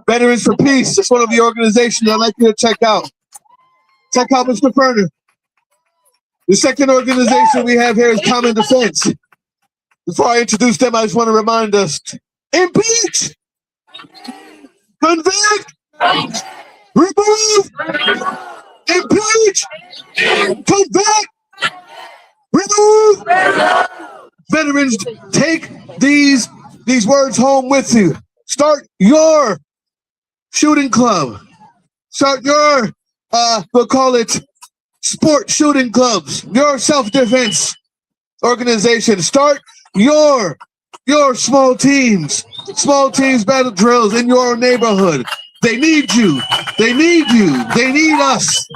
Veterans for Peace. It's one of the organizations I'd like you to check out. Check out Mr. Ferner. The second organization we have here is Common Defense. Before I introduce them, I just want to remind us, impeach, convict, remove, impeach, convict, remove. Veterans, take these words home with you. Start your shooting club. Start your, we'll call it sport shooting clubs, your self-defense organization. Start your small teams battle drills in your neighborhood. They need you. They need you. They need us.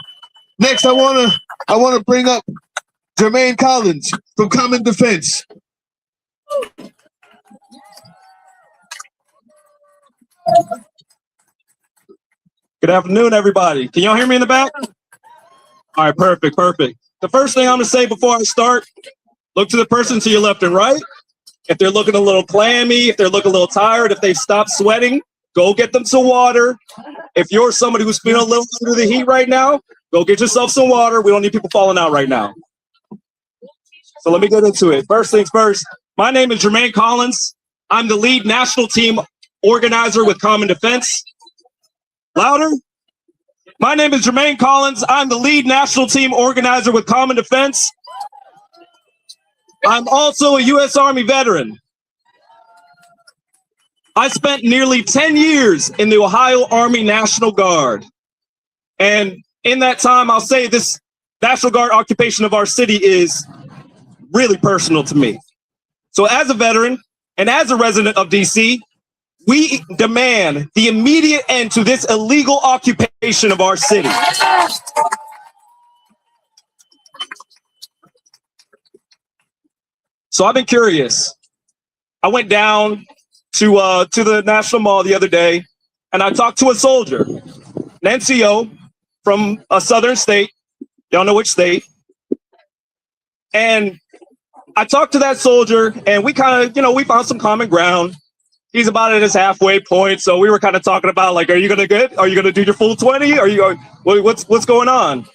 Next, I wanna bring up Jermaine Collins from Common Defense. Good afternoon, everybody. Can y'all hear me in the back? All right, perfect. The first thing I'm gonna say before I start, look to the person to your left and right. If they're looking a little clammy, if they're looking a little tired, if they've stopped sweating, go get them some water. If you're somebody who's feeling a little under the heat right now, go get yourself some water. We don't need people falling out right now. So let me get into it. First things first, my name is Jermaine Collins. I'm the lead national team organizer with Common Defense. Louder. My name is Jermaine Collins. I'm the lead national team organizer with Common Defense. I'm also a U.S. Army veteran. I spent nearly 10 years in the Ohio Army National Guard. And in that time, I'll say this National Guard occupation of our city is really personal to me. So as a veteran and as a resident of DC, we demand the immediate end to this illegal occupation of our city. So I've been curious. I went down to the National Mall the other day, and I talked to a soldier, an NCO from a southern state. Y'all know which state. And I talked to that soldier, and we kind of, we found some common ground. He's about at his halfway point, so we were kind of talking about, like, are you gonna do your full 20? Are you what's going on?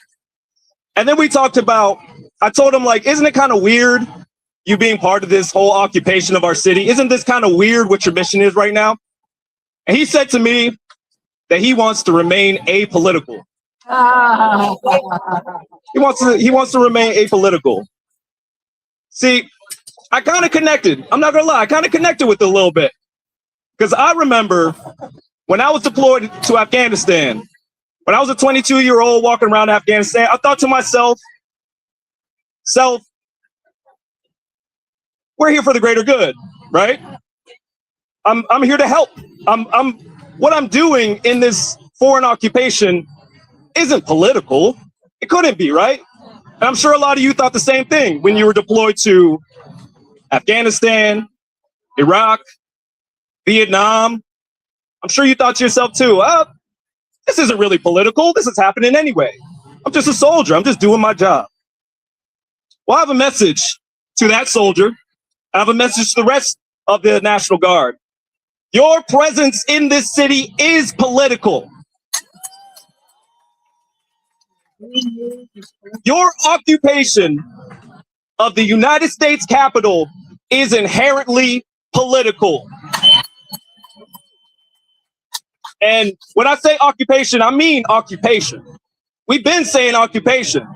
And then we talked about, I told him, like, isn't it kind of weird you being part of this whole occupation of our city? Isn't this kind of weird what your mission is right now? And he said to me that he wants to remain apolitical. He wants to remain apolitical. See, I kind of connected. I'm not gonna lie, I kind of connected with it a little bit. Because I remember when I was deployed to Afghanistan, when I was a 22-year-old walking around Afghanistan, I thought to myself, we're here for the greater good, right? I'm here to help. What I'm doing in this foreign occupation isn't political. It couldn't be, right? And I'm sure a lot of you thought the same thing when you were deployed to Afghanistan, Iraq, Vietnam. I'm sure you thought to yourself too, well, this isn't really political. This is happening anyway. I'm just a soldier. I'm just doing my job. Well, I have a message to that soldier. I have a message to the rest of the National Guard. Your presence in this city is political. Your occupation of the United States Capitol is inherently political. And when I say occupation, I mean occupation. We've been saying occupation.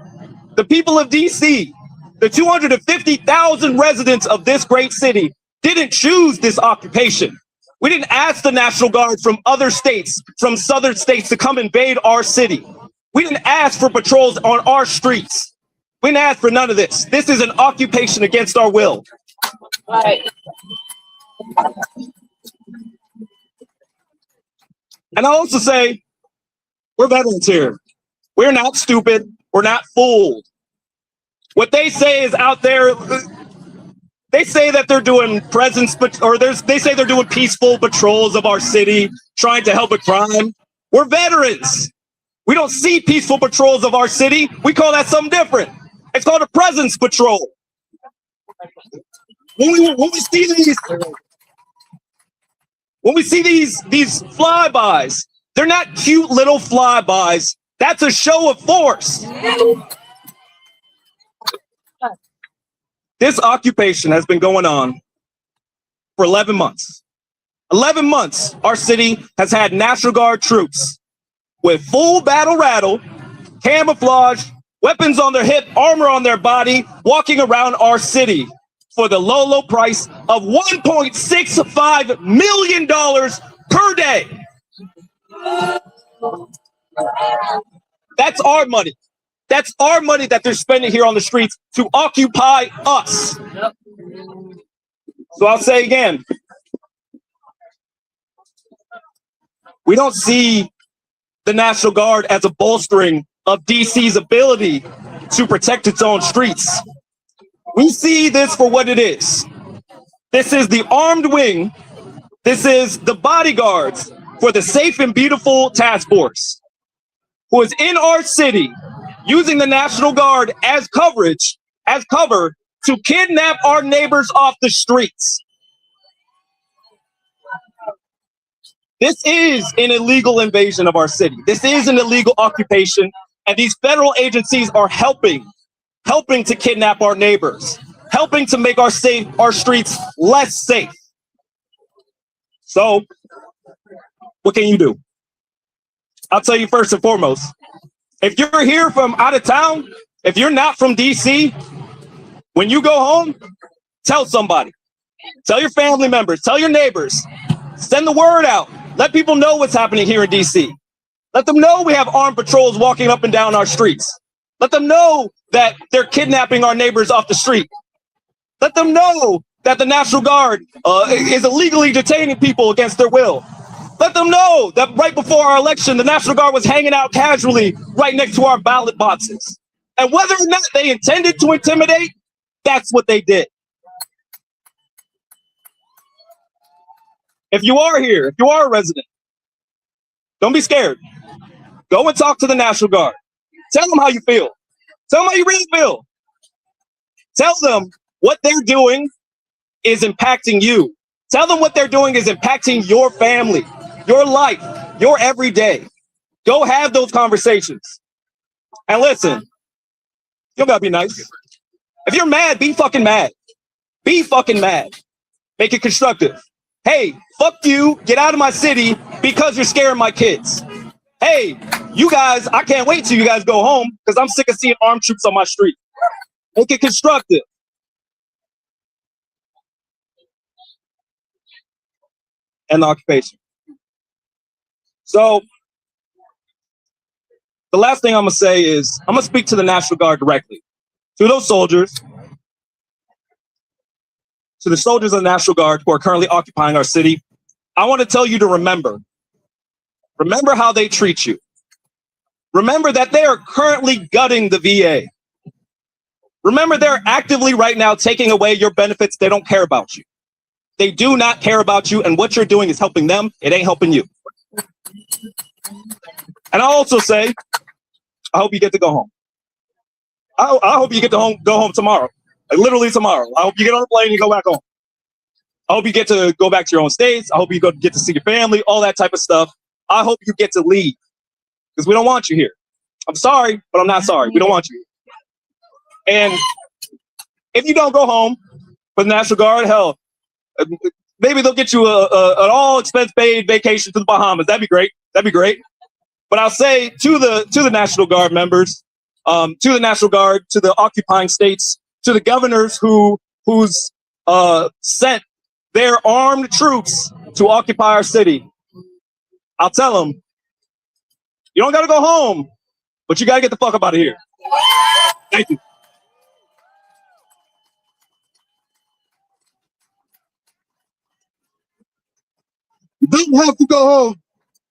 The people of DC, the 250,000 residents of this great city, didn't choose this occupation. We didn't ask the National Guard from other states, from southern states, to come invade our city. We didn't ask for patrols on our streets. We didn't ask for none of this. This is an occupation against our will. Right. And I also say, we're veterans here. We're not stupid. We're not fooled. What they say is out there, they say that they're doing they say they're doing peaceful patrols of our city, trying to help with crime. We're veterans. We don't see peaceful patrols of our city. We call that something different. It's called a presence patrol. When we see these flybys, they're not cute little flybys. That's a show of force. This occupation has been going on for 11 months. 11 months, our city has had National Guard troops with full battle rattle, camouflage, weapons on their hip, armor on their body, walking around our city for the low, low price of $1.65 million per day. That's our money. That's our money that they're spending here on the streets to occupy us. So I'll say again, we don't see the National Guard as a bolstering of DC's ability to protect its own streets. We see this for what it is. This is the armed wing. This is the bodyguards for the Safe and Beautiful Task Force, who is in our city using the National Guard as cover to kidnap our neighbors off the streets. This is an illegal invasion of our city. This is an illegal occupation, and these federal agencies are helping to kidnap our neighbors, helping to make our streets less safe. So, what can you do? I'll tell you first and foremost, if you're here from out of town, if you're not from DC, when you go home, tell somebody. Tell your family members, tell your neighbors, send the word out. Let people know what's happening here in DC. Let them know we have armed patrols walking up and down our streets. Let them know that they're kidnapping our neighbors off the street. Let them know that the National Guard is illegally detaining people against their will. Let them know that right before our election, the National Guard was hanging out casually right next to our ballot boxes. And whether or not they intended to intimidate, that's what they did. If you are here, if you are a resident, don't be scared. Go and talk to the National Guard. Tell them how you feel. Tell them how you really feel. Tell them what they're doing is impacting you. Tell them what they're doing is impacting your family, your life, your everyday. Go have those conversations. And listen, you don't gotta be nice. If you're mad, be fucking mad. Be fucking mad. Make it constructive. Hey, fuck you, get out of my city because you're scaring my kids. Hey, you guys, I can't wait till you guys go home because I'm sick of seeing armed troops on my street. Make it constructive. And the occupation. So, the last thing I'm gonna say is, I'm gonna speak to the National Guard directly. To those soldiers, to the soldiers of the National Guard who are currently occupying our city, I want to tell you to remember how they treat you. Remember that they are currently gutting the VA. Remember, they're actively right now taking away your benefits. They don't care about you. They do not care about you, and what you're doing is helping them. It ain't helping you. And I also say, I hope you get to go home. I hope you get to go home tomorrow. Like, literally tomorrow. I hope you get on a plane and you go back home. I hope you get to go back to your own states. I hope you get to see your family, all that type of stuff. I hope you get to leave because we don't want you here. I'm sorry, but I'm not sorry. We don't want you here. And if you don't go home for the National Guard, hell, maybe they'll get you an all expense paid vacation to the Bahamas. That'd be great. That'd be great. But I'll say to the National Guard members, to the National Guard, to the occupying states, to the governors who's sent their armed troops to occupy our city, I'll tell them, you don't got to go home, but you got to get the fuck up out of here. Thank you. You don't have to go home.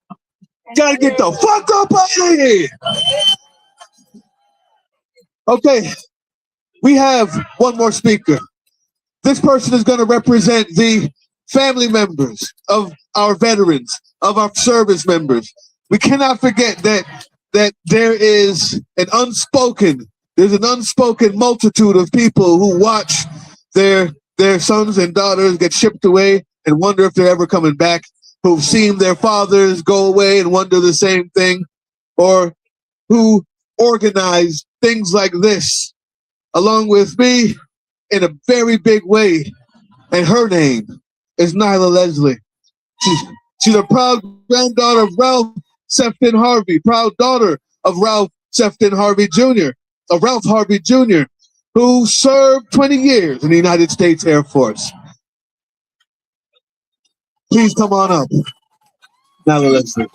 You gotta get the fuck up out of here. Okay, we have one more speaker. This person is going to represent the family members of our veterans, of our service members. We cannot forget that there's an unspoken multitude of people who watch their sons and daughters get shipped away and wonder if they're ever coming back, who've seen their fathers go away and wonder the same thing, or who organize things like this along with me in a very big way. And her name is Nyla Leslie. She's a proud granddaughter of Ralph Sefton Harvey, proud daughter of Ralph Sefton Harvey Jr., Ralph Harvey Jr., who served 20 years in the United States Air Force. Please come on up. Nyla Leslie.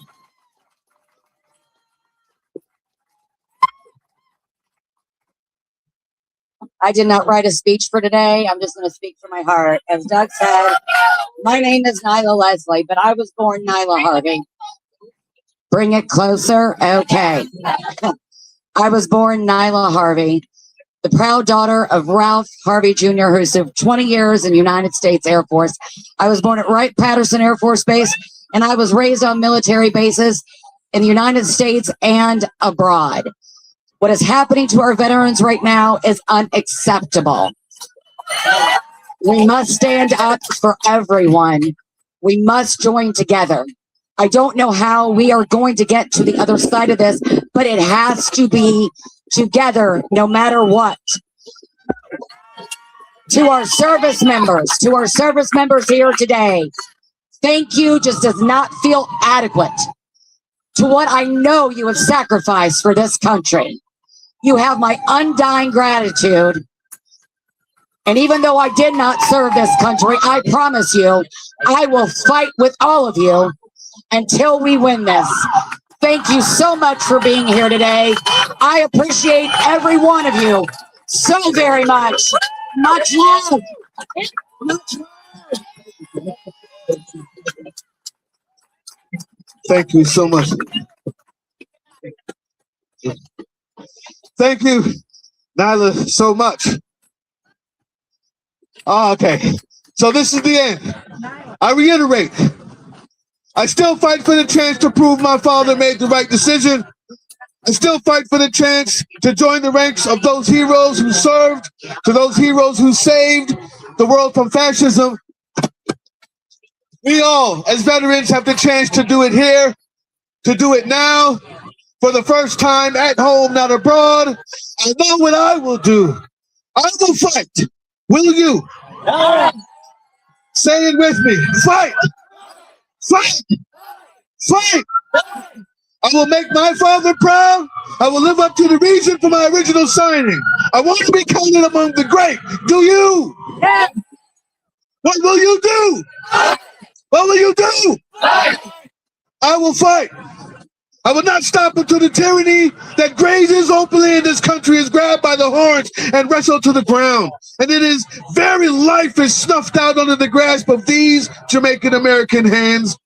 I did not write a speech for today. I'm just going to speak from my heart. As Doug said, my name is Nyla Leslie, but I was born Nyla Harvey. Bring it closer. Okay. I was born Nyla Harvey, the proud daughter of Ralph Harvey Jr., who served 20 years in the United States Air Force. I was born at Wright-Patterson Air Force Base, and I was raised on military bases in the United States and abroad. What is happening to our veterans right now is unacceptable. We must stand up for everyone. We must join together. I don't know how we are going to get to the other side of this, but it has to be together no matter what. To our service members here today, thank you just does not feel adequate to what I know you have sacrificed for this country. You have my undying gratitude. And even though I did not serve this country, I promise you, I will fight with all of you until we win this. Thank you so much for being here today. I appreciate every one of you so very much. Much love. Much love. Thank you so much. Thank you, Nyla, so much. Okay, so this is the end. I reiterate, I still fight for the chance to prove my father made the right decision. I still fight for the chance to join the ranks of those heroes who served, to those heroes who saved the world from fascism. We all, as veterans, have the chance to do it here, to do it now, for the first time at home, not abroad. I know what I will do. I will fight. Will you? Say it with me. Fight. Fight. Fight. I will make my father proud. I will live up to the reason for my original signing. I want to be counted among the great. Do you? What will you do? What will you do? I will fight. I will not stop until the tyranny that grazes openly in this country is grabbed by the horns and wrestled to the ground. And it is very life is snuffed out under the grasp of these Jamaican American hands.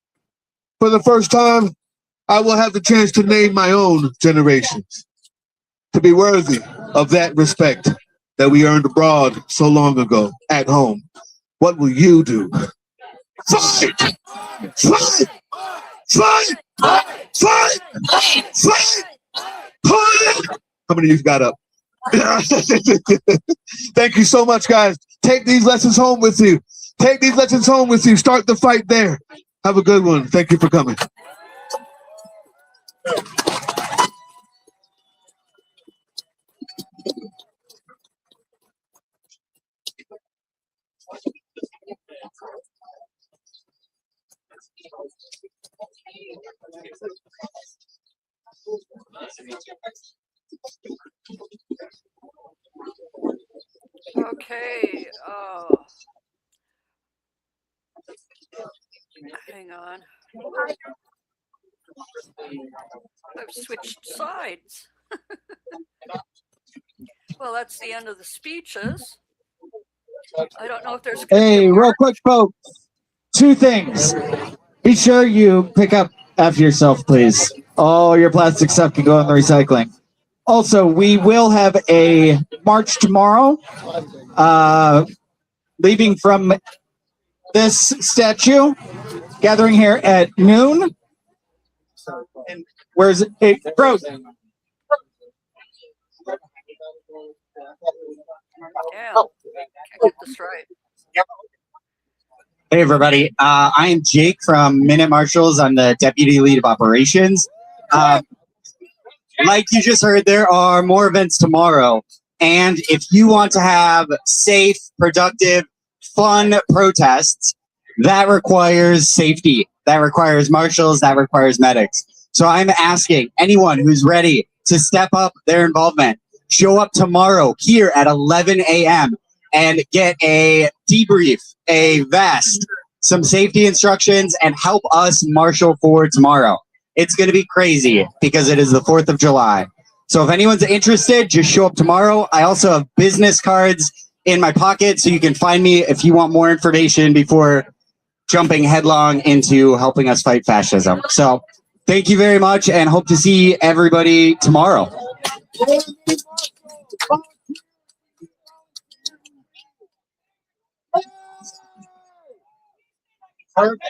For the first time, I will have the chance to name my own generations, to be worthy of that respect that we earned abroad so long ago at home. What will you do? Fight! Fight! Fight! Fight! Fight! Fight! How many of you got up? Thank you so much, guys. Take these lessons home with you. Take these lessons home with you. Start the fight there. Have a good one. Thank you for coming. Okay. Hang on. I've switched sides. Well, that's the end of the speeches. I don't know if there's. Hey, real quick, folks. 2 things. Be sure you pick up after yourself, please. All your plastic stuff can go in the recycling. Also, we will have a march tomorrow, leaving from this statue, gathering here at noon. And where's it? Frozen. Yeah, can't get this right. Hey, everybody. I am Jake from Minute Marshals. I'm the Deputy Lead of Operations. Like you just heard, there are more events tomorrow. And if you want to have safe, productive, fun protests, that requires safety. That requires marshals. That requires medics. So I'm asking anyone who's ready to step up their involvement, show up tomorrow here at 11 a.m. and get a debrief, a vest, some safety instructions, and help us marshal for tomorrow. It's going to be crazy because it is the 4th of July. So if anyone's interested, just show up tomorrow. I also have business cards in my pocket, so you can find me if you want more information before jumping headlong into helping us fight fascism. So thank you very much, and hope to see everybody tomorrow. Perfect.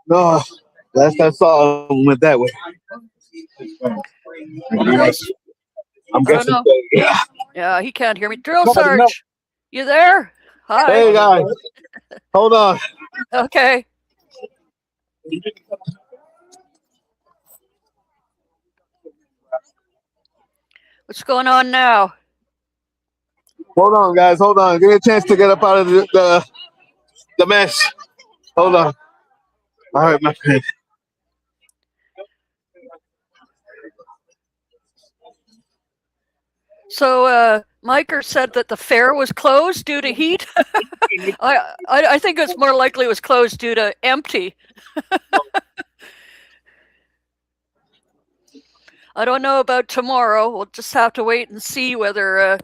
No, Last I saw him went that way. I'm guessing. no. So, yeah. Yeah, he can't hear me. Drill No, no. Sarge, you there? Hi. Hey guys, hold on. Okay. What's going on now? Hold on, guys. Hold on. Give me a chance to get up out of the mess. Hold on. All right, my friend. So, Miker said that the fair was closed due to heat. I think it's more likely it was closed due to empty. I don't know about tomorrow. We'll just have to wait and see whether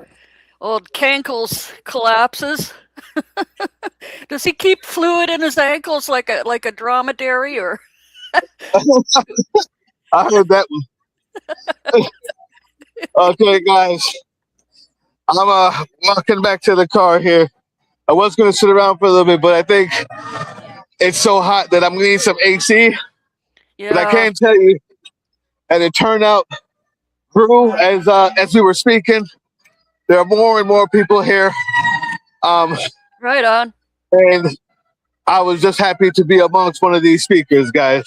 old Cankles collapses. Does he keep fluid in his ankles like a dromedary, or? I heard that one. Okay, guys. I'm walking back to the car here. I was gonna sit around for a little bit, but I think it's so hot that I'm gonna need some AC. Yeah. But I can tell you, and it turned out grew as we were speaking. There are more and more people here. Right on. And I was just happy to be amongst one of these speakers, guys.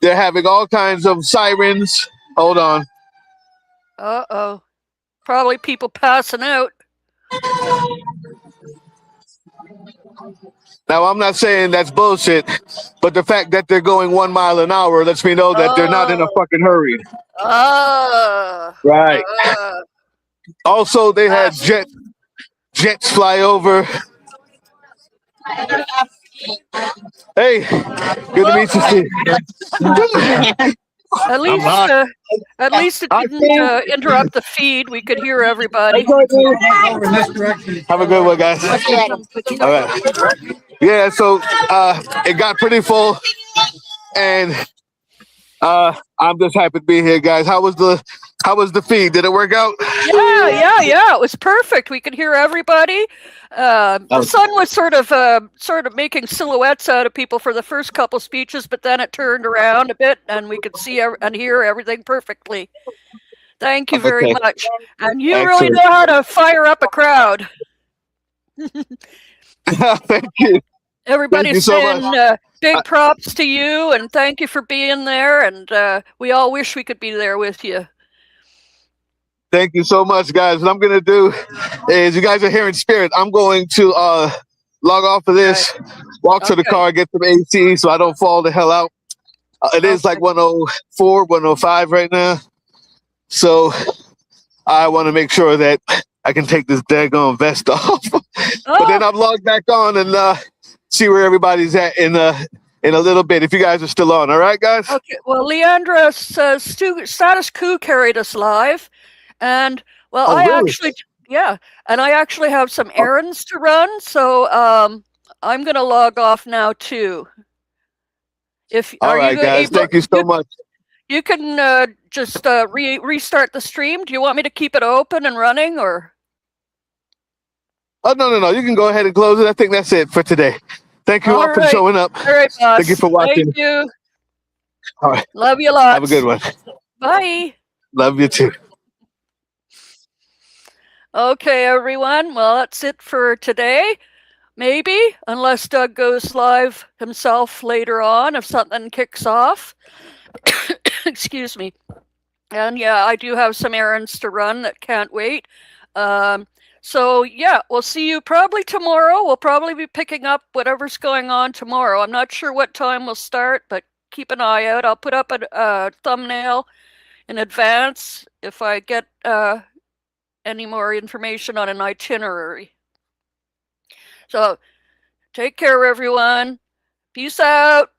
They're having all kinds of sirens. Hold on. Uh-oh. Probably people passing out. Now, I'm not saying that's bullshit, but the fact that they're going 1 mile an hour lets me know that they're not in a fucking hurry. Right. Also, they had jets fly over. Hey, good to meet you, Steve. At least it didn't interrupt the feed. We could hear everybody. Have a good one, guys. All right. Yeah, so it got pretty full, and I'm just happy to be here, guys. How was the feed? Did it work out? Yeah. It was perfect. We could hear everybody. The sun was sort of making silhouettes out of people for the first couple speeches, but then it turned around a bit, and we could see and hear everything perfectly. Thank you very much. And you really know how to fire up a crowd. Thank you. Everybody's saying big props to you, and thank you for being there. And we all wish we could be there with you. Thank you so much, guys. What I'm going to do is, you guys are here in spirit. I'm going to log off of this, walk to the car, get some AC so I don't fall the hell out. It is like 104, 105 right now. So I want to make sure that I can take this daggone vest off. But then I'll log back on and see where everybody's at in a little bit, if you guys are still on. All right, guys? Okay. Well, Leandra says Status Quo carried us live. And well, I actually have some errands to run, so I'm going to log off now too. All right, guys, thank you so much. You can just restart the stream. Do you want me to keep it open and running, or? Oh, no. You can go ahead and close it. I think that's it for today. Thank you all for showing up. All right, boss. Thank you for watching. Thank you. All right. Love you a lot. Have a good one. Bye. Love you too. Okay, everyone. Well, that's it for today. Maybe, unless Doug goes live himself later on, if something kicks off. Excuse me. And yeah, I do have some errands to run that can't wait. So yeah, we'll see you probably tomorrow. We'll probably be picking up whatever's going on tomorrow. I'm not sure what time we'll start, but keep an eye out. I'll put up a thumbnail in advance if I get any more information on an itinerary. So take care, everyone. Peace out.